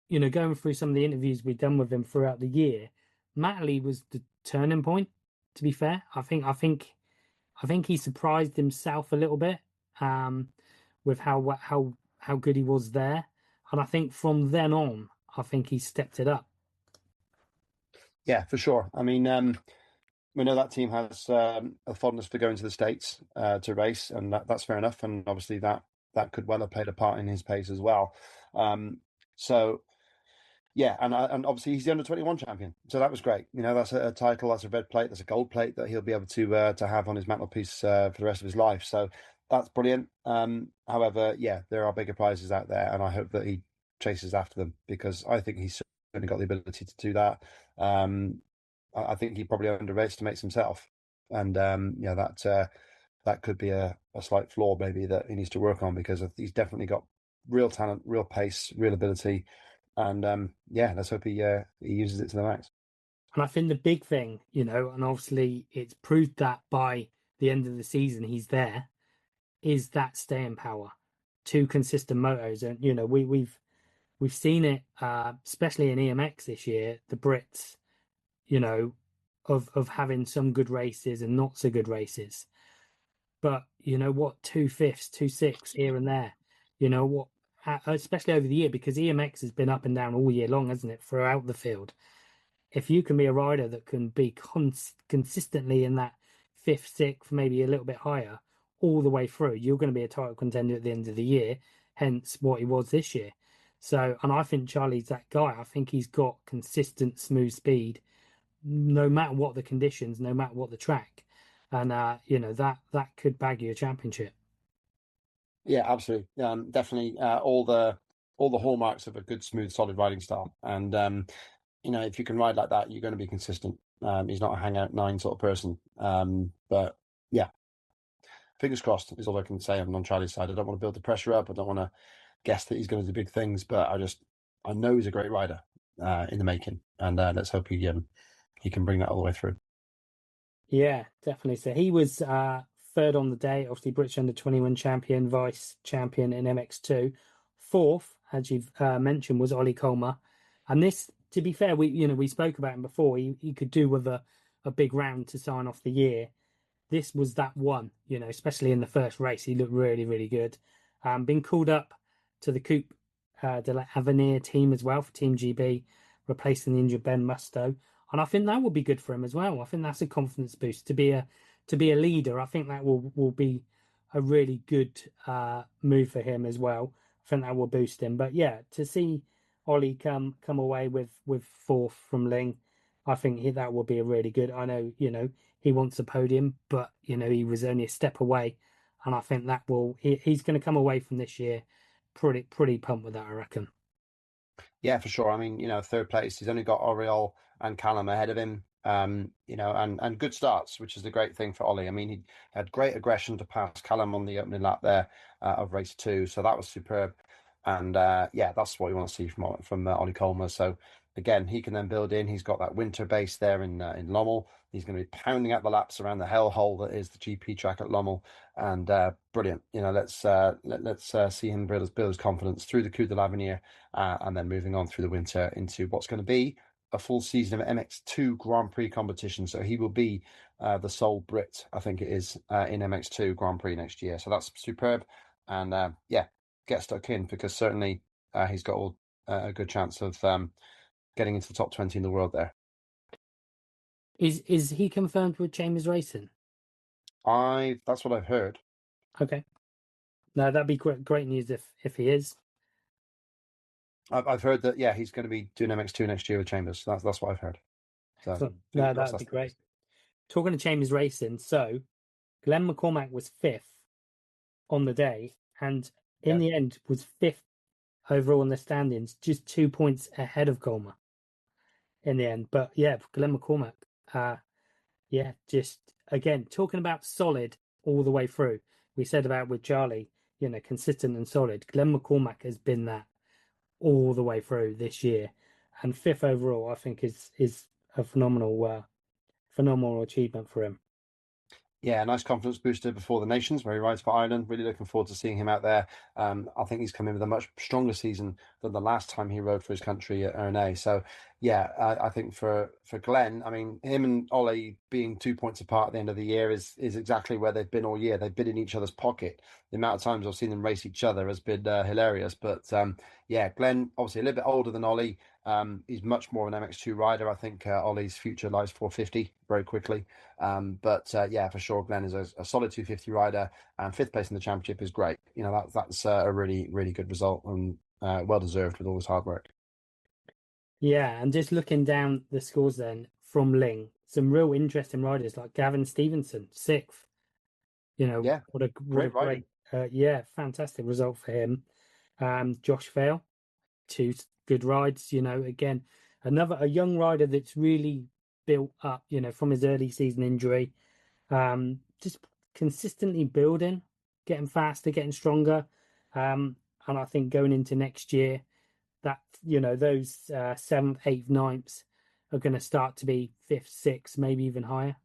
going through some of the interviews we've done with him throughout the year, Matterley was the turning point. To be fair, I think he surprised himself a little bit, with how good he was there, and I think from then on, I think he stepped it up. Yeah, for sure. I mean, we know that team has a fondness for going to the States to race, and that's fair enough. And obviously that could well have played a part in his pace as well. So yeah, and obviously he's the under-21 champion, so that was great. That's a title, that's a red plate, that's a gold plate that he'll be able to have on his mantelpiece for the rest of his life. So that's brilliant. However, yeah, there are bigger prizes out there, and I hope that he chases after them because I think he's certainly got the ability to do that. I think he probably underestimates himself, and that could be a slight flaw maybe that he needs to work on because he's definitely got real talent, real pace, real ability. And yeah, let's hope he uses it to the max. And I think the big thing, and obviously it's proved that by the end of the season he's there, is that staying power, two consistent motos, and we've seen it, especially in EMX this year. The Brits, of having some good races and not so good races. But what, 2/5, 2/6 here and there, what, especially over the year, because EMX has been up and down all year long, hasn't it, throughout the field. If you can be a rider that can be consistently in that fifth, sixth, maybe a little bit higher all the way through, you're going to be a title contender at the end of the year, hence what he was this year. So, and I think Charlie's that guy. I think he's got consistent, smooth speed, no matter what the conditions, no matter what the track. And, that could bag you a championship. Yeah, absolutely. Definitely all the hallmarks of a good, smooth, solid riding style. And if you can ride like that, you're going to be consistent. He's not a hangout nine sort of person. But yeah, fingers crossed is all I can say on Charlie's side. I don't want to build the pressure up. I don't want to guess that he's going to do big things, but I know he's a great rider in the making, and let's hope he can bring that all the way through. Yeah, definitely. So he was third on the day, obviously British under-21 champion, vice champion in MX2. Fourth, as you've mentioned, was Ollie Colmer. And this, to be fair, we spoke about him before. He could do with a big round to sign off the year. This was that one, especially in the first race. He looked really, really good. Been called up to the Coupe de l'Avenir team as well for Team GB, replacing the injured Ben Musto. And I think that will be good for him as well. I think that's a confidence boost to be a leader. I think that will be a really good move for him as well. I think that will boost him. But yeah, to see Ollie come away with fourth from Lyng, I think that will be a really good. I know he wants a podium, but he was only a step away, and I think that he's going to come away from this year pretty pumped with that, I reckon. Yeah, for sure. I mean, third place, he's only got Oriol and Callum ahead of him, and good starts, which is the great thing for Ollie. I mean, he had great aggression to pass Callum on the opening lap there of race 2, so that was superb. And yeah, that's what we want to see from Ollie Colmer. So again, he can then build in. He's got that winter base there in Lommel. He's going to be pounding out the laps around the hellhole that is the GP track at Lommel, and brilliant. Let's see him build his confidence through the Coupe de l'Avenir, and then moving on through the winter into what's going to be a full season of MX2 Grand Prix competition. So he will be the sole Brit, I think it is, in MX2 Grand Prix next year. So that's superb, and yeah, get stuck in because certainly he's got a good chance of getting into the top 20 in the world there. Is he confirmed with Chambers Racing? That's what I've heard. Okay. No, that'd be great news if he is. I've heard that, yeah, he's going to be doing MX2 next year with Chambers. That's what I've heard. So no, that'd be great. Talking to Chambers Racing, so Glenn McCormack was fifth on the day, and in the end was fifth overall in the standings, just 2 points ahead of Colmer in the end. But yeah, Glenn McCormack, yeah, just again talking about solid all the way through. We said about with Charlie, consistent and solid. Glenn McCormack has been that all the way through this year, and fifth overall, I think is a phenomenal phenomenal achievement for him. Yeah, nice confidence booster before the Nations, where he rides for Ireland. Really looking forward to seeing him out there. I think he's come in with a much stronger season than the last time he rode for his country at RNA. So, yeah, I think for Glenn, I mean, him and Ollie being 2 points apart at the end of the year is exactly where they've been all year. They've been in each other's pocket. The amount of times I've seen them race each other has been hilarious. But yeah, Glenn, obviously a little bit older than Ollie. He's much more of an MX2 rider. I think Ollie's future lies 450 very quickly. But yeah, for sure, Glenn is a solid 250 rider, and fifth place in the championship is great. You know, that's a really good result, and well deserved with all his hard work. Yeah, and just looking down the scores then from Lyng, some real interesting riders like Gavin Stevenson, sixth. You know, Yeah, what a great riding. great, yeah, fantastic result for him. Josh Fail, two good rides. You know, again, a young rider that's really built up. You know, from his early season injury, just consistently building, getting faster, getting stronger. And I think going into next year, that those seventh, eighth, ninths are going to start to be fifth, sixth, maybe even higher.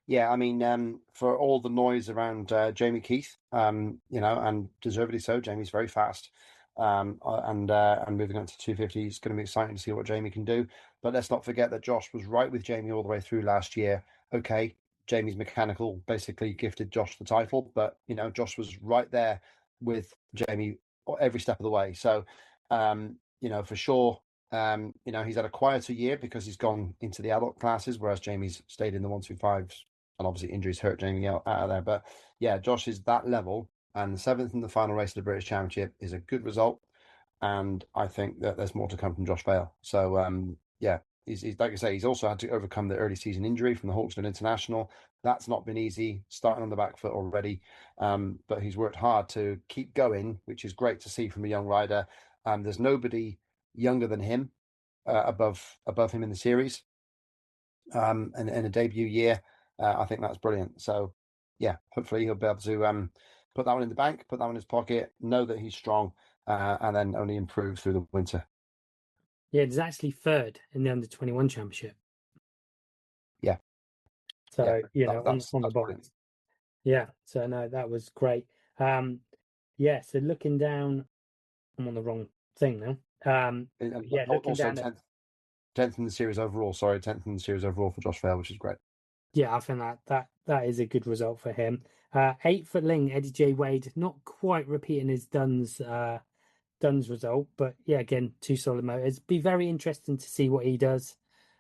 Yeah, I mean, for all the noise around Jamie Keith, you know, and deservedly so. Jamie's very fast, and moving on to 250 is going to be exciting to see what Jamie can do. But let's not forget that Josh was right with Jamie all the way through last year. Okay, Jamie's mechanical basically gifted Josh the title, but you know, Josh was right there with Jamie every step of the way. So, you know, for sure. You know, he's had a quieter year because he's gone into the adult classes, whereas Jamie's stayed in the 125s, and obviously injuries hurt Jamie out of there. But yeah, Josh is that level, and seventh in the final race of the British Championship is a good result. And I think that there's more to come from Josh Vale. So yeah, he's like I say, he's also had to overcome the early season injury from the Hawkston International. That's not been easy, starting on the back foot already. But he's worked hard to keep going, which is great to see from a young rider. There's nobody younger than him above him in the series. And in a debut year, I think that's brilliant. So, yeah, hopefully he'll be able to put that one in the bank, put that one in his pocket, know that he's strong, and then only improve through the winter. Yeah, it's actually third in the under 21 championship. Yeah, yeah, So, on the that's brilliant. box. Yeah. So no, that was great. Yeah, so looking down, I'm on the wrong thing now. And Yeah, looking also down at tenth in the series overall. Sorry, 10th in the series overall for Josh Fair, which is great. yeah, I think that is a good result for him. Eighth for Lyng, Eddie J. Wade, not quite repeating his Dunn's result, but yeah, again, two solid motors. Be very interesting to see what he does.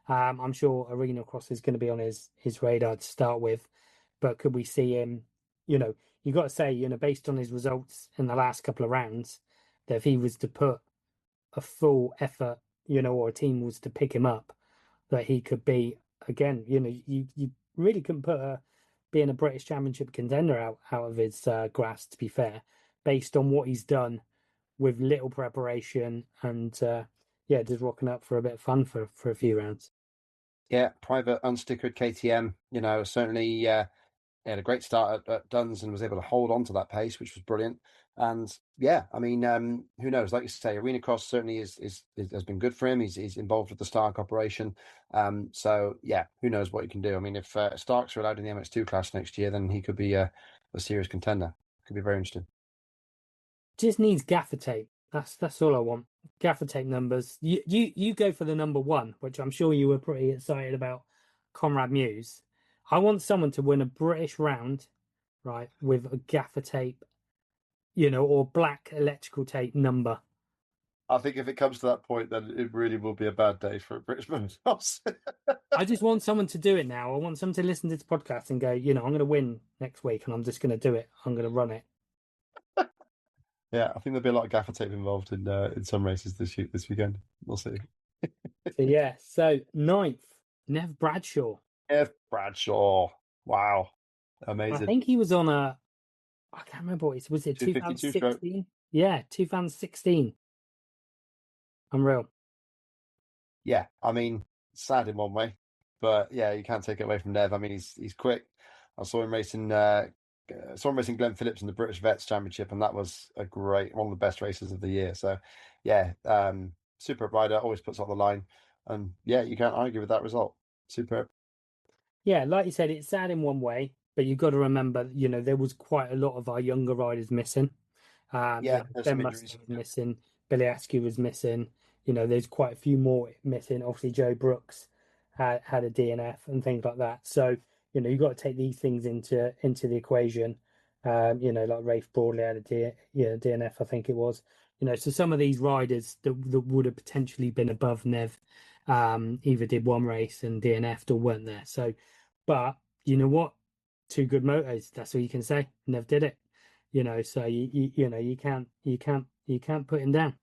I'm sure Arena Cross is going to be on his radar to start with, but could we see him? You got to say, based on his results in the last couple of rounds, that if he was to put a full effort, or a team was to pick him up, that he could be again. You really couldn't put being a British Championship contender out of his grasp. To be fair, based on what he's done with little preparation and yeah, just rocking up for a bit of fun for a few rounds. Yeah, private unstickered KTM. You know, certainly had a great start at Duns and was able to hold on to that pace, which was brilliant. And yeah, I mean, who knows? Like you say, Arena Cross certainly has been good for him. He's involved with the Stark operation. So yeah, who knows what he can do? I mean, if Starks are allowed in the MX2 class next year, then he could be a serious contender. Could be very interesting. Just needs gaffer tape. That's all I want. Gaffer tape numbers. You go for the number one, which I'm sure you were pretty excited about. Conrad Muse. I want someone to win a British round, right, with a gaffer tape, or black electrical tape number. I think if it comes to that point, then it really will be a bad day for British motocross. I just want someone to do it now. I want someone to listen to this podcast and go, I'm going to win next week, and I'm just going to do it. I'm going to run it. Yeah, I think there'll be a lot of gaffer tape involved in some races this weekend. We'll see. So yeah, so ninth, Nev Bradshaw. F. Bradshaw. Wow. I Amazing. think he was on I can't remember what it was. It 252 stroke. 2016? Yeah, 2016. Unreal. Yeah, I mean, sad in one way, but yeah, you can't take it away from Nev. I mean, he's quick. I saw him racing Glenn Phillips in the British Vets Championship, and that was one of the best races of the year. So, yeah, superb rider, always puts on the line, and yeah, you can't argue with that result. Superb. Yeah, like you said, it's sad in one way, but you've got to remember, there was quite a lot of our younger riders missing. Yeah, there's Ben some Musto injuries. was missing, Billy Askew was missing. There's quite a few more missing. Obviously, Joe Brooks had a DNF and things like that. So, you've got to take these things into the equation. Like Rafe Broadley had DNF, I think it was. So some of these riders that would have potentially been above Nev, either did one race and DNF'd or weren't there. So, but you know what? Two good motos. That's all you can say. Nev did it. So you can't put him down.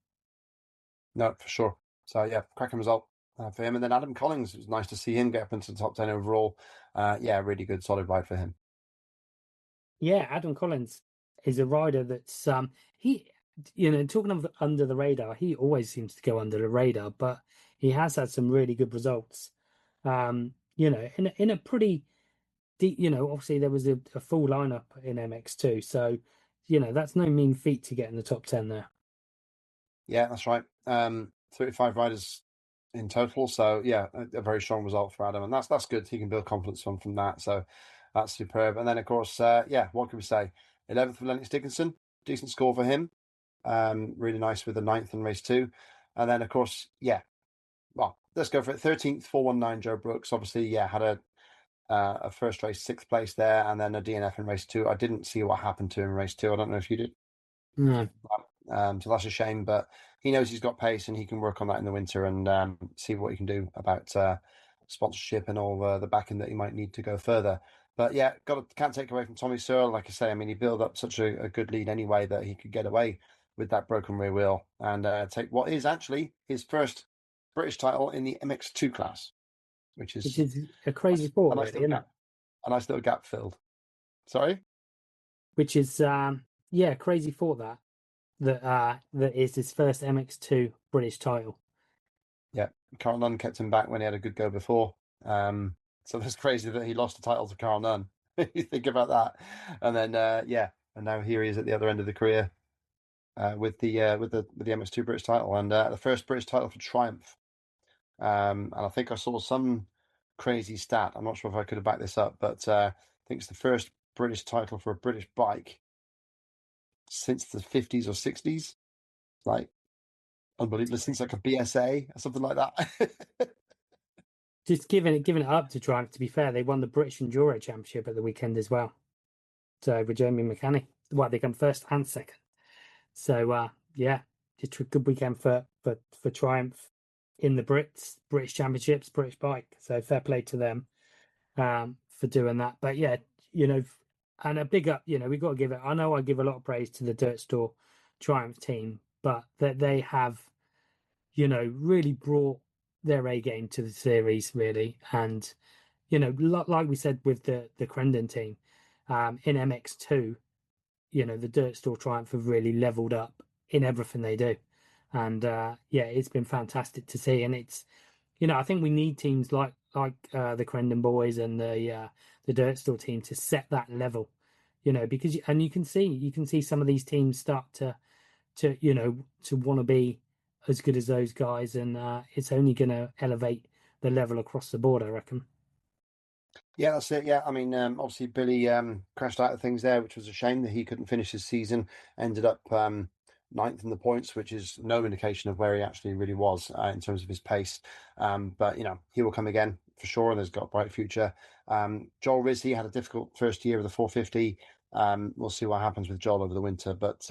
No, for sure. So yeah, cracking result for him. And then Adam Collins, it was nice to see him get up into the top 10 overall. Yeah, really good, solid ride for him. Yeah, Adam Collins is a rider that's he talking of under the radar, he always seems to go under the radar, but he has had some really good results. In a pretty deep, obviously there was a full lineup in MX2, so that's no mean feat to get in the top 10 there. Yeah, that's right. 35 riders in total. So yeah, a very strong result for Adam, and that's good. He can build confidence from that. So that's superb. And then of course, yeah, what can we say? 11th for Lennox Dickinson, decent score for him. Really nice with the 9th in race 2. And then of course, yeah, well, let's go for it. 13th 419 Joe Brooks. Obviously, yeah, had a first race 6th place there, and then a DNF in race 2. I didn't see what happened to him in race 2. I don't know if you did. No. So that's a shame, but he knows he's got pace and he can work on that in the winter and see what he can do about sponsorship and all the backing that he might need to go further. But yeah, can't take away from Tommy Searle. Like I say, I mean, he built up such a good lead anyway that he could get away with that broken rear wheel and take what is actually his first British title in the MX2 class, which Which is is a crazy thought, a nice really, little isn't it? gap, a nice little gap filled. Sorry. Which is yeah, crazy thought that is his first MX2 British title. Yeah, Carl Nunn kept him back when he had a good go before. So that's crazy that he lost the title to Carl Nunn. You think about that, and then yeah, and now here he is at the other end of the career with the MX2 British title and the first British title for Triumph. And I think I saw some crazy stat. I'm not sure if I could have backed this up, but I think it's the first British title for a British bike since the 50s or 60s. Like unbelievable, since like a BSA or something like that. Just giving it up to Triumph. To be fair, they won the British Enduro Championship at the weekend as well. So with Jamie McCanny, well, they come first and second. So yeah, it's a good weekend for Triumph in the British Championships, British bike. So fair play to them for doing that. But yeah, and a big up. We got to give it. I know I give a lot of praise to the Dirt Store Triumph team, but that they have really brought their A game to the series, really. And, like we said with the Crendon team, in MX2, the Dirt Store Triumph have really leveled up in everything they do. And yeah, it's been fantastic to see. And it's, I think we need teams like the Crendon boys and the Dirt Store team to set that level, because and you can see some of these teams start to want to be as good as those guys, and it's only going to elevate the level across the board, I reckon. Yeah, that's it. Yeah, I mean, obviously Billy crashed out of things there, which was a shame that he couldn't finish his season. Ended up ninth in the points, which is no indication of where he actually really was in terms of his pace. But he will come again for sure, and has got a bright future. Joel Risley had a difficult first year of the 450. We'll see what happens with Joel over the winter, but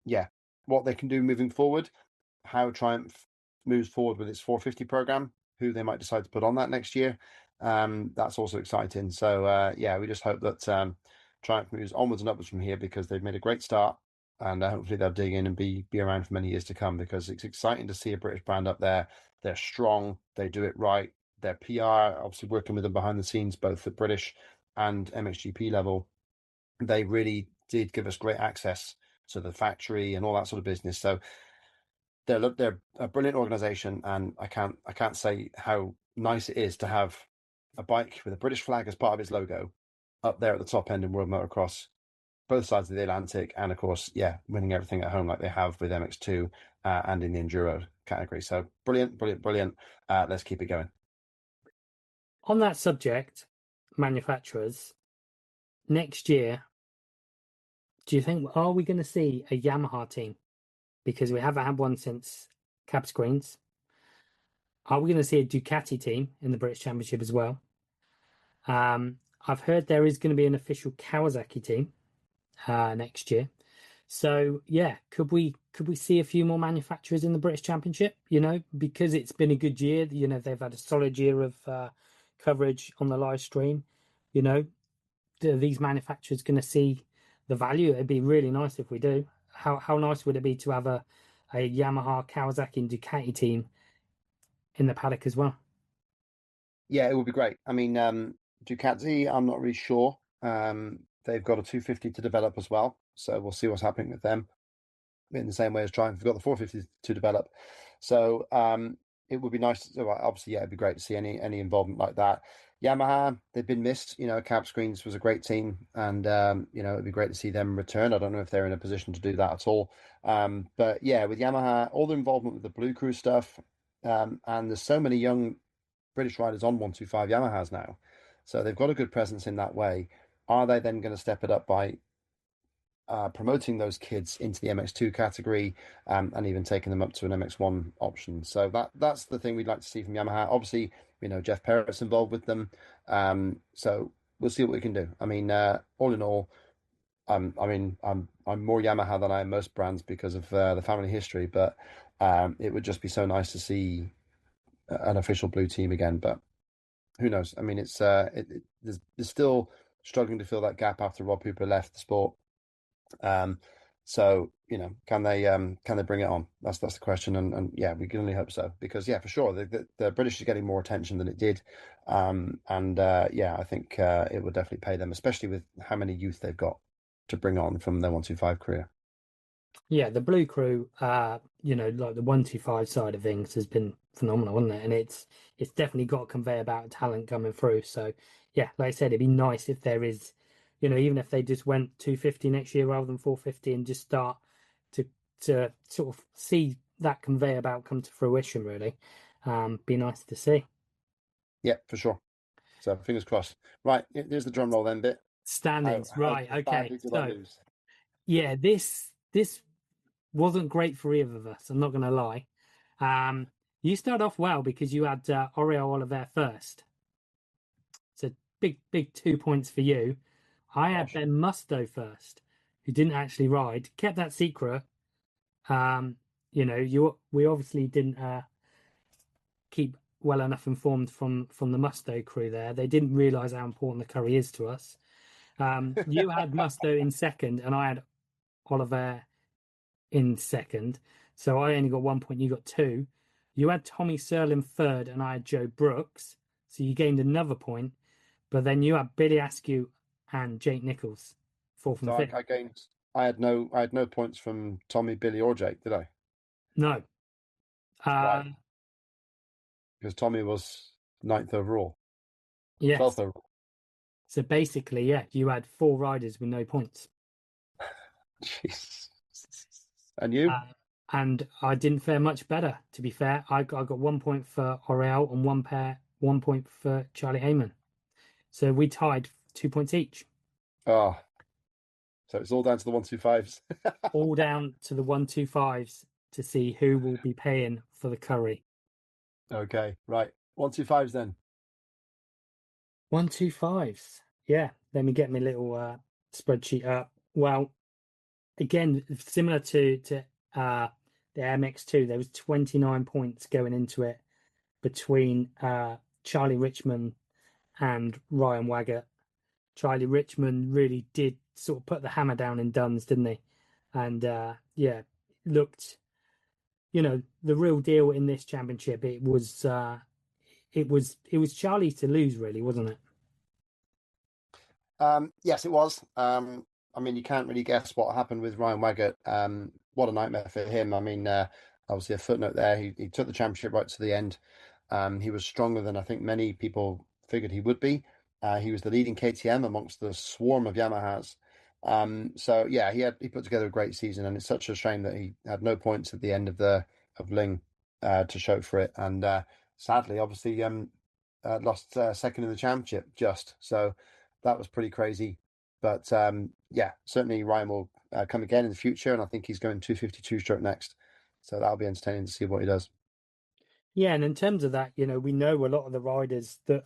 yeah, what they can do moving forward, how Triumph moves forward with its 450 program, who they might decide to put on that next year. That's also exciting. So yeah, we just hope that Triumph moves onwards and upwards from here because they've made a great start, and hopefully they'll dig in and be around for many years to come because it's exciting to see a British brand up there. They're strong, they do it right. Their PR, obviously working with them behind the scenes, both at British and MXGP level, they really did give us great access to the factory and all that sort of business. So they're a brilliant organization, and I can't say how nice it is to have a bike with a British flag as part of its logo up there at the top end in world motocross, both sides of the Atlantic, and of course, yeah, winning everything at home like they have with MX2 and in the enduro category. So brilliant, brilliant, brilliant. Let's keep it going. On that subject, manufacturers next year, do you think, are we going to see a Yamaha team? Because we haven't had one since Cap Screens. Are we going to see a Ducati team in the British Championship as well? I've heard there is going to be an official Kawasaki team next year. So yeah, could we see a few more manufacturers in the British Championship? You know, because it's been a good year. You know, they've had a solid year of coverage on the live stream. You know, these manufacturers going to see the value? It'd be really nice if we do. How nice would it be to have a Yamaha, Kawasaki, and Ducati team in the paddock as well? Yeah, it would be great. I mean, Ducati, I'm not really sure. They've got a 250 to develop as well, so we'll see what's happening with them. In the same way as Triumph, we've got the 450 to develop. So it would be nice. Well, obviously, yeah, it'd be great to see any involvement like that. Yamaha, they've been missed. You know, Cap Screens was a great team, and you know, it'd be great to see them return. I don't know if they're in a position to do that at all. But yeah, with Yamaha, all the involvement with the Blue Crew stuff, and there's so many young British riders on 125 Yamahas now, so they've got a good presence in that way. Are they then going to step it up by promoting those kids into the MX2 category, and even taking them up to an MX1 option? So that's the thing we'd like to see from Yamaha. Obviously, you know, Jeff Parrott's involved with them, so we'll see what we can do. I mean, all in all, I'm more Yamaha than I am most brands because of the family history, but it would just be so nice to see an official blue team again. But who knows? I mean, there's still struggling to fill that gap after Rob Hooper left the sport. So you know, can they bring it on? That's the question, and yeah, we can only hope so, because yeah, for sure, the British is getting more attention than it did, and yeah, I think it will definitely pay them, especially with how many youth they've got to bring on from their 125 career. Yeah, the Blue Crew, you know, like the 125 side of things has been phenomenal, hasn't it? And it's definitely got a conveyor belt of talent coming through. So yeah, like I said, it'd be nice if there is, you know, even if they just went 250 next year rather than 450, and just start to sort of see that conveyor belt come to fruition, really. Be nice to see. Yeah, for sure. So fingers crossed. Right, here's the drum roll then bit. Standings, right? How Okay, badly did I so lose? yeah, this wasn't great for either of us. I'm not going to lie. Um, you start off well because you had Oriol Oliver first. So big 2 points for you. I had Gosh. Ben Musto first, who didn't actually ride, kept that secret. Um, you know, we obviously didn't keep well enough informed from the Musto crew there. They didn't realise how important the curry is to us. You had Musto in second, and I had Oliver in second. So I only got 1 point, you got two. You had Tommy Searle in third, and I had Joe Brooks. So you gained another point. But then you had Billy Askew and Jake Nichols, fourth and So fifth. I gained. I had no points from Tommy, Billy, or Jake, did I? No. Right, Um, because Tommy was ninth overall, yes. 12th overall. So basically, yeah, you had four riders with no points. Jeez. And you? Uh, and I didn't fare much better, to be fair. I got 1 point for Oriel and 1 point for Charlie Heyman. So we tied 2 points each. Oh, so it's all down to the 125s. All down to the 125s to see who will be paying for the curry. Okay, right. 125s then. 125s. Yeah, let me get my little spreadsheet up. Well, again, similar to the MX2, there was 29 points going into it between Charlie Richmond and Ryan Waggett. Charlie Richmond really did sort of put the hammer down in Duns, didn't he? And yeah, looked, you know, the real deal in this championship. It was Charlie to lose, really, wasn't it? Yes, it was. I mean, you can't really guess what happened with Ryan Waggett. What a nightmare for him. I mean, obviously a footnote there. He took the championship right to the end. He was stronger than I think many people figured he would be. He was the leading KTM amongst the swarm of Yamahas. So yeah, he put together a great season, and it's such a shame that he had no points at the end of Lyng to show for it. And sadly, obviously, lost second in the championship just. So that was pretty crazy. But yeah, certainly Ryan will come again in the future, and I think he's going 252 stroke next. So that'll be entertaining to see what he does. Yeah, and in terms of that, we know a lot of the riders that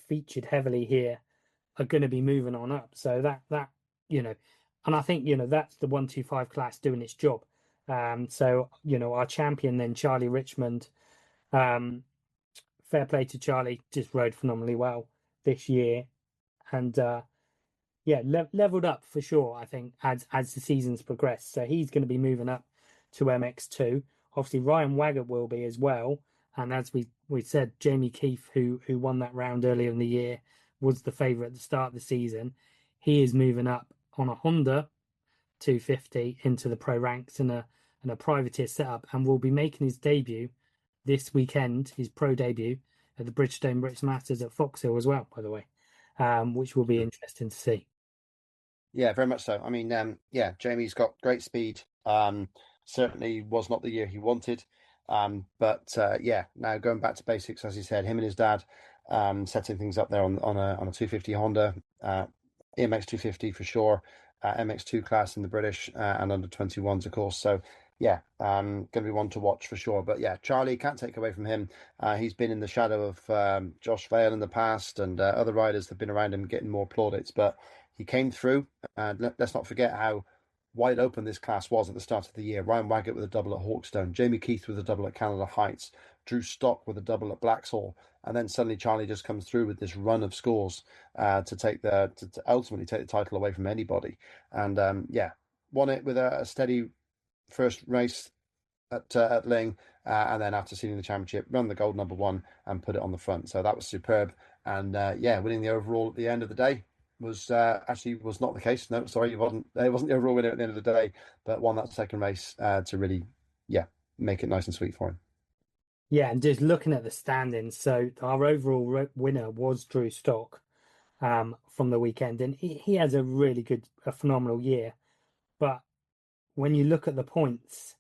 featured heavily here are going to be moving on up. So that you know, and I think that's the 125 class doing its job. So our champion then Charlie Richmond, fair play to Charlie, just rode phenomenally well this year, and yeah, leveled up for sure. I think as the seasons progress, so he's going to be moving up to MX2. Obviously, Ryan Waggett will be as well. And as we said, Jamie Keith, who won that round earlier in the year, was the favourite at the start of the season. He is moving up on a Honda 250 into the pro ranks in a privateer setup, and will be making his debut this weekend, his pro debut at the Bridgestone British Masters at Foxhill as well, by the way, which will be interesting to see. Yeah, very much so. I mean, yeah, Jamie's got great speed. Certainly was not the year he wanted. But yeah, now going back to basics, as he said, him and his dad setting things up there on a 250 Honda, EMX 250 for sure, MX2 class in the British and under 21s, of course. So yeah, going to be one to watch for sure. But yeah, Charlie, can't take away from him. He's been in the shadow of Josh Vale in the past, and other riders that have been around him getting more plaudits, but he came through. And let's not forget how wide open this class was at the start of the year. Ryan Waggett with a double at Hawkstone, Jamie Keith with a double at Canada Heights, Drew Stock with a double at Blackshall, and then suddenly Charlie just comes through with this run of scores to ultimately take the title away from anybody. And yeah, won it with a steady first race at Lyng, and then after sealing the championship, run the gold number one and put it on the front. So that was superb. And yeah, winning the overall at the end of the day was actually was not the case. No, sorry, it wasn't. It wasn't the overall winner at the end of the day, but won that second race to really, yeah, make it nice and sweet for him. Yeah, and just looking at the standings, so our overall winner was Drew Stock from the weekend, and he has a really a phenomenal year. But when you look at the points,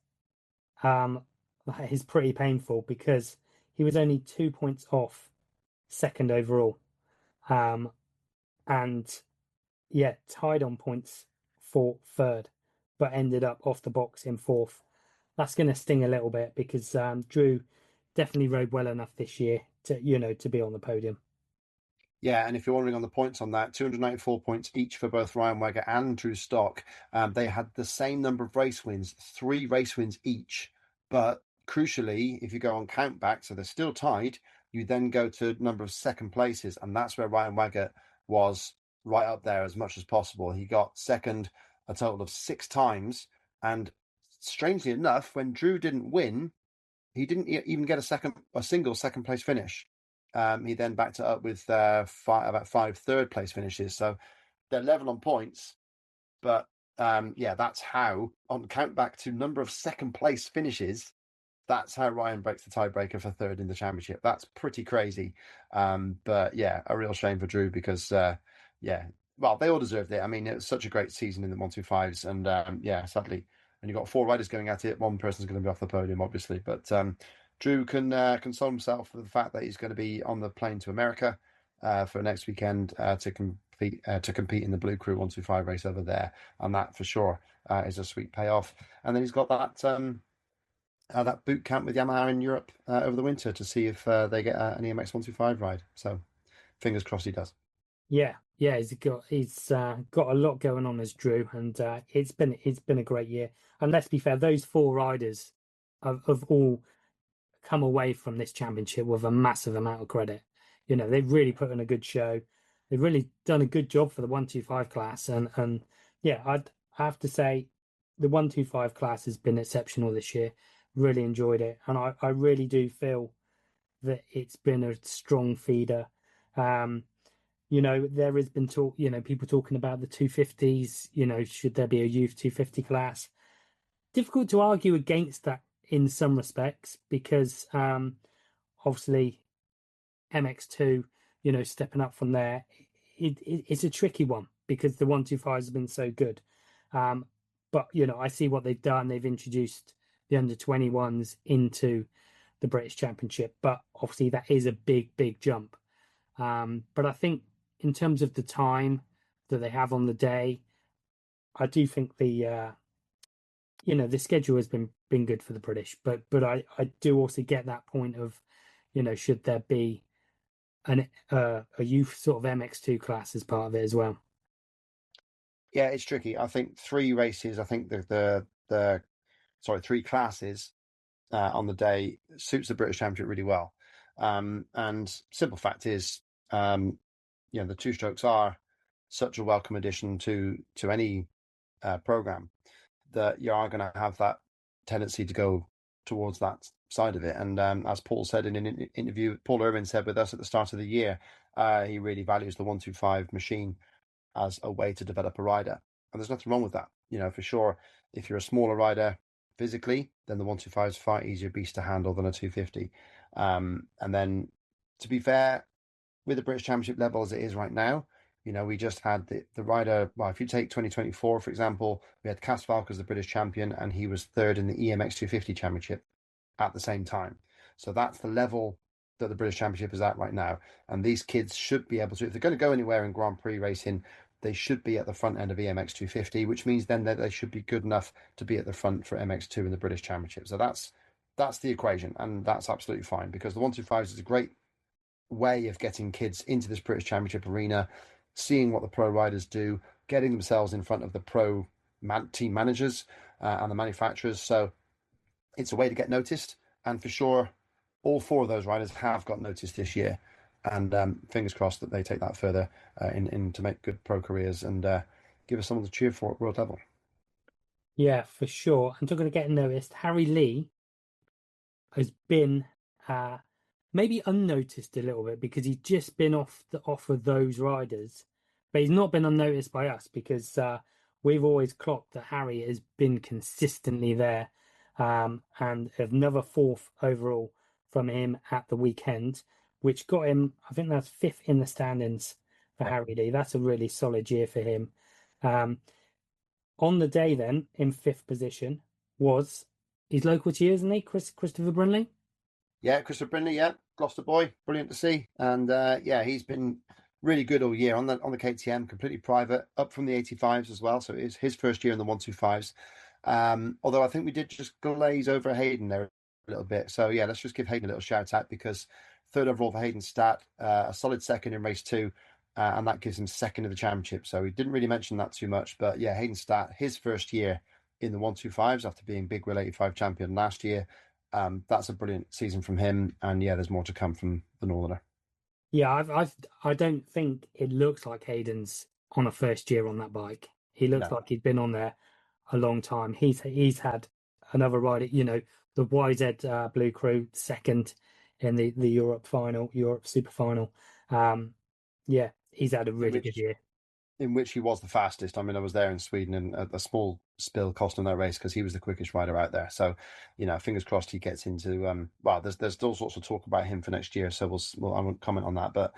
that is pretty painful because he was only 2 points off second overall, and yeah, tied on points for third, but ended up off the box in fourth. That's going to sting a little bit because Drew definitely rode well enough this year to be on the podium. Yeah, and if you're wondering on the points on that, 294 points each for both Ryan Wegger and Drew Stock. They had the same number of race wins, 3 race wins each. But crucially, if you go on count back, so they're still tied, you then go to number of second places, and that's where Ryan Wegger was right up there as much as possible. He got second a total of 6 times, and strangely enough, when Drew didn't win, he didn't even get a single second place finish. He then backed it up with about 5 third place finishes. So they're level on points, but yeah, that's how on count back to number of second place finishes. That's how Ryan breaks the tiebreaker for third in the championship. That's pretty crazy. But yeah, a real shame for Drew because yeah, well, they all deserved it. I mean, it was such a great season in the 125s, and yeah, sadly, when you've got 4 riders going at it, one person's going to be off the podium, obviously. But Drew can console himself with the fact that he's going to be on the plane to America for next weekend to compete in the Blue Crew 125 race over there, and that for sure is a sweet payoff. And then he's got that boot camp with Yamaha in Europe over the winter to see if they get an EMX 125 ride. So fingers crossed he does. Yeah, he's got a lot going on as Drew, and it's been a great year. And let's be fair, those 4 riders have all come away from this championship with a massive amount of credit. They've really put in a good show. They've really done a good job for the 125 class, and yeah, I have to say the 125 class has been exceptional this year. Really enjoyed it, and I really do feel that it's been a strong feeder. There has been talk, people talking about the 250s, should there be a youth 250 class? Difficult to argue against that in some respects because obviously MX2, stepping up from there, it's a tricky one because the 125s have been so good. But, I see what they've done. They've introduced the under 21s into the British Championship, but obviously that is a big, big jump. But I think in terms of the time that they have on the day, I do think the schedule has been good for the British. But I do also get that point of, should there be a youth sort of MX2 class as part of it as well? Yeah, it's tricky. I think three races. I think the three classes on the day suits the British Championship really well. And simple fact is, the two strokes are such a welcome addition to any program that you are going to have that tendency to go towards that side of it. And as Paul said in an interview, Paul Irwin said with us at the start of the year, he really values the 125 machine as a way to develop a rider. And there's nothing wrong with that. For sure, if you're a smaller rider physically, then the 125 is a far easier beast to handle than a 250. And then, to be fair, with the British Championship level as it is right now, we just had the rider. Well, if you take 2024, for example, we had Cas Falk as the British champion, and he was third in the EMX 250 Championship at the same time. So that's the level that the British Championship is at right now. And these kids should be able to, if they're going to go anywhere in Grand Prix racing, they should be at the front end of EMX 250, which means then that they should be good enough to be at the front for MX2 in the British Championship. So that's the equation, and that's absolutely fine, because the 125 is a great way of getting kids into this British Championship arena, seeing what the pro riders do, getting themselves in front of the pro team managers and the manufacturers. So it's a way to get noticed. And for sure, all four of those riders have got noticed this year. And fingers crossed that they take that further in to make good pro careers and give us someone to cheer for at world level. Yeah, for sure. And talking to get noticed, Harry Lee has been maybe unnoticed a little bit because he's just been off of those riders, but he's not been unnoticed by us because we've always clocked that Harry has been consistently there, and another fourth overall from him at the weekend, which got him, I think that's fifth in the standings for Yeah. Harry Lee. That's a really solid year for him. On the day then, in fifth position, was his local to you, isn't he? Christopher Brunley? Yeah, Christopher Brindley, yeah, Gloucester boy, brilliant to see. And yeah, he's been really good all year on the KTM, completely private, up from the 85s as well. So it is his first year in the 125s. Although I think we did just glaze over Hayden there a little bit. So yeah, let's just give Hayden a little shout out, because third overall for Hayden Stat, a solid second in race two, and that gives him second in the championship. So we didn't really mention that too much, but yeah, Hayden Stat, his first year in the 125s after being Big Wheel 85 champion last year. That's a brilliant season from him, and yeah, there's more to come from the Northerner. Yeah, I don't think it looks like Hayden's on a first year on that bike. He looks No, like he's been on there a long time. He's had another ride at, the YZ Blue Crew second in the Europe Super Final. Yeah, he's had a in really good which year. in which he was the fastest. I mean, I was there in Sweden, and a small spill cost him that race because he was the quickest rider out there. So, fingers crossed he gets into. Well, there's still sorts of talk about him for next year, so I won't comment on that. But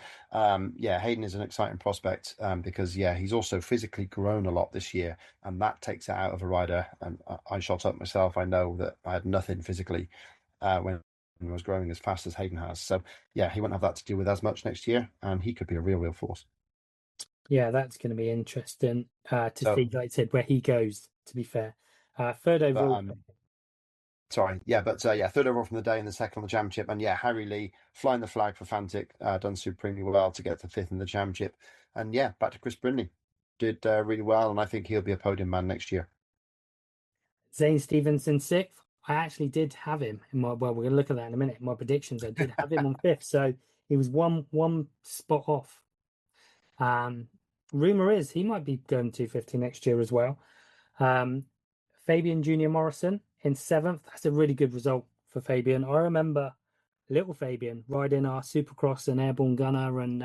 yeah, Hayden is an exciting prospect because yeah, he's also physically grown a lot this year, and that takes it out of a rider. And I shot up myself. I know that I had nothing physically when I was growing as fast as Hayden has. So yeah, he won't have that to deal with as much next year, and he could be a real force. Yeah, that's going to be interesting to So, see, like I said, where he goes. To be fair, third but overall. sorry, yeah, but yeah, third overall from the day and the second on the championship, and yeah, Harry Lee flying the flag for Fantic, done supremely well to get to fifth in the championship, and yeah, back to Chris Brindley, did really well, and I think he'll be a podium man next year. Zane Stevenson sixth. I actually did have him in my, well, we're going to look at that in a minute. In my predictions, I did have him on fifth, so he was one spot off. Rumor is he might be going 250 next year as well. Fabian Junior Morrison in seventh. That's a really good result for Fabian. I remember little Fabian riding our Supercross and Airborne Gunner and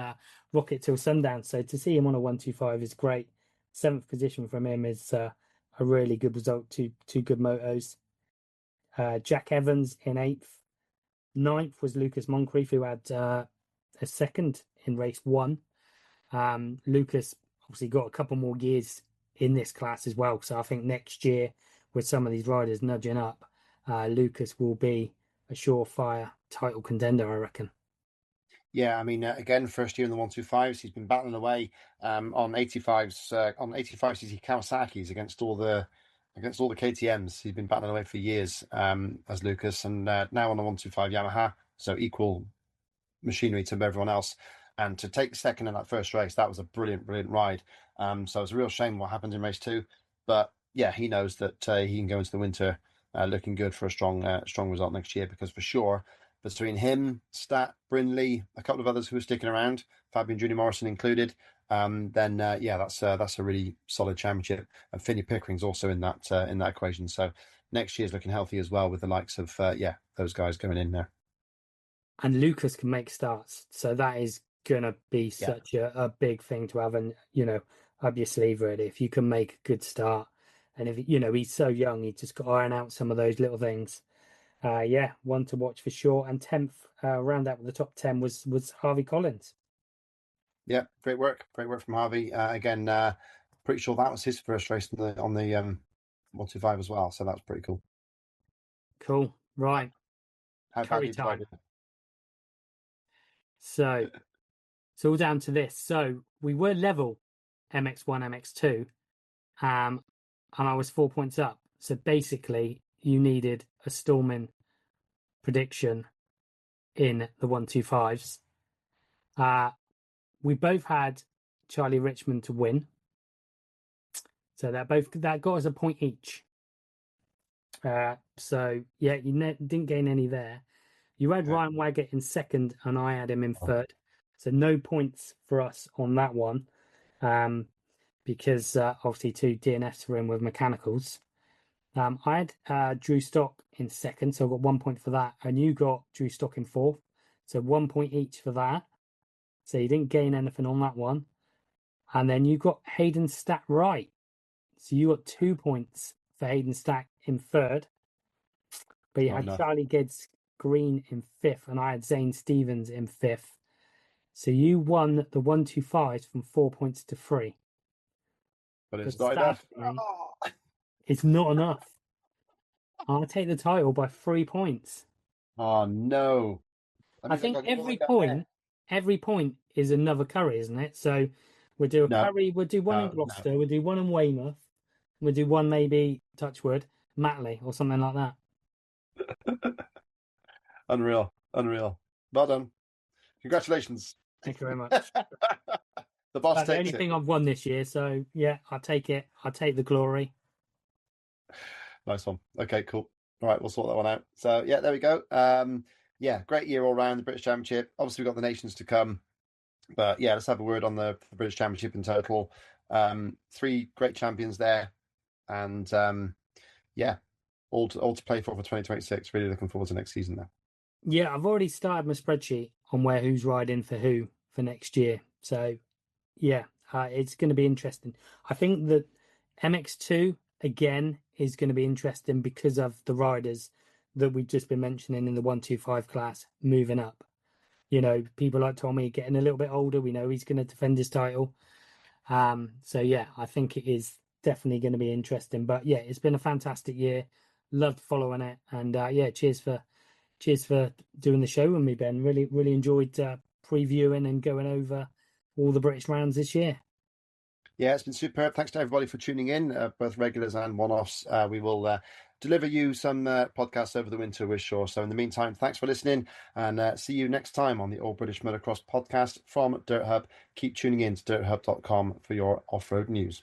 Rocket till sundown. So to see him on a 125 is great. Seventh position from him is a really good result. Two good motos. Jack Evans in eighth. Ninth was Lucas Moncrief, who had a second in race one. Lucas obviously got a couple more years in this class as well. So I think next year, with some of these riders nudging up, Lucas will be a surefire title contender, I reckon. Yeah, I mean, again, first year in the 125s, he's been battling away on 85cc Kawasaki's against all the KTM's. He's been battling away for years as Lucas, and now on the 125 Yamaha, so equal machinery to everyone else. And to take second in that first race, that was a brilliant, brilliant ride. So it's a real shame what happened in race two, but yeah, he knows that he can go into the winter looking good for a strong result next year, because for sure, between him, Stat, Brindley, a couple of others who are sticking around, Fabian Junior Morrison included, then yeah, that's a really solid championship. And Finney Pickering's also in that equation. So next year's looking healthy as well, with the likes of yeah, those guys going in there. And Lucas can make starts, so that is gonna be Yeah, such a big thing to have, and up your sleeve really. If you can make a good start, and if he's so young, he just got to iron out some of those little things. Yeah, one to watch for sure. And 10th, round out with the top 10 was Harvey Collins. yeah, great work from Harvey. Again, pretty sure that was his first race on the 125 as well. So that's pretty cool. Cool. Right. How Curry badly did I time. do? So it's all down to this. So we were level MX1, MX2, and I was 4 points up. So basically, you needed a storming prediction in the 125s. We both had Charlie Richmond to win. So that got us a point each. So yeah, you didn't gain any there. You had Okay. Ryan Waggett in second, and I had him in third. So no points for us on that one, because obviously two DNFs were in with mechanicals. I had Drew Stock in second, so I got 1 point for that, and you got Drew Stock in fourth, so 1 point each for that. So you didn't gain anything on that one, and then you got Hayden Stack right, so you got 2 points for Hayden Stack in third, but you Not had enough, Charlie Gibbs Green in fifth, and I had Zane Stevens in fifth. So you won the 125s from 4 points to 3. but But it's not enough. sadly, Oh, it's not enough. I'll take the title by 3 points. oh no! That I means I think got to go all the way down there. every point is another curry, isn't it? So we'll do a No, curry, we'll do one in no, no. Gloucester, we'll do one in Weymouth, we'll do one maybe Touchwood, Matley, or something like that. Unreal, unreal. Well done. Congratulations. Thank you very much. The boss That's the takes only it. thing I've won this year, so yeah, I'll take it. I'll take the glory. Nice one. Okay, cool. All right, we'll sort that one out. So yeah, there we go. Yeah, great year all round, the British Championship. Obviously, we've got the nations to come, but yeah, let's have a word on the British Championship in total. Three great champions there, and yeah, all to play for 2026. Really looking forward to next season now. Yeah, I've already started my spreadsheet on where who's riding for who for next year. So yeah, it's going to be interesting. I think that MX2 again is going to be interesting because of the riders that we've just been mentioning in the 125 class moving up. People like Tommy getting a little bit older. We know he's going to defend his title. So yeah, I think it is definitely going to be interesting. But yeah, it's been a fantastic year. Loved following it, and yeah, cheers for doing the show with me, Ben. Really, really enjoyed previewing and going over all the British rounds this year. Yeah, it's been superb. Thanks to everybody for tuning in, both regulars and one-offs. We will deliver you some podcasts over the winter, we're sure. So in the meantime, thanks for listening, and see you next time on the All British Motocross Podcast from Dirt Hub. Keep tuning in to dirthub.com for your off-road news.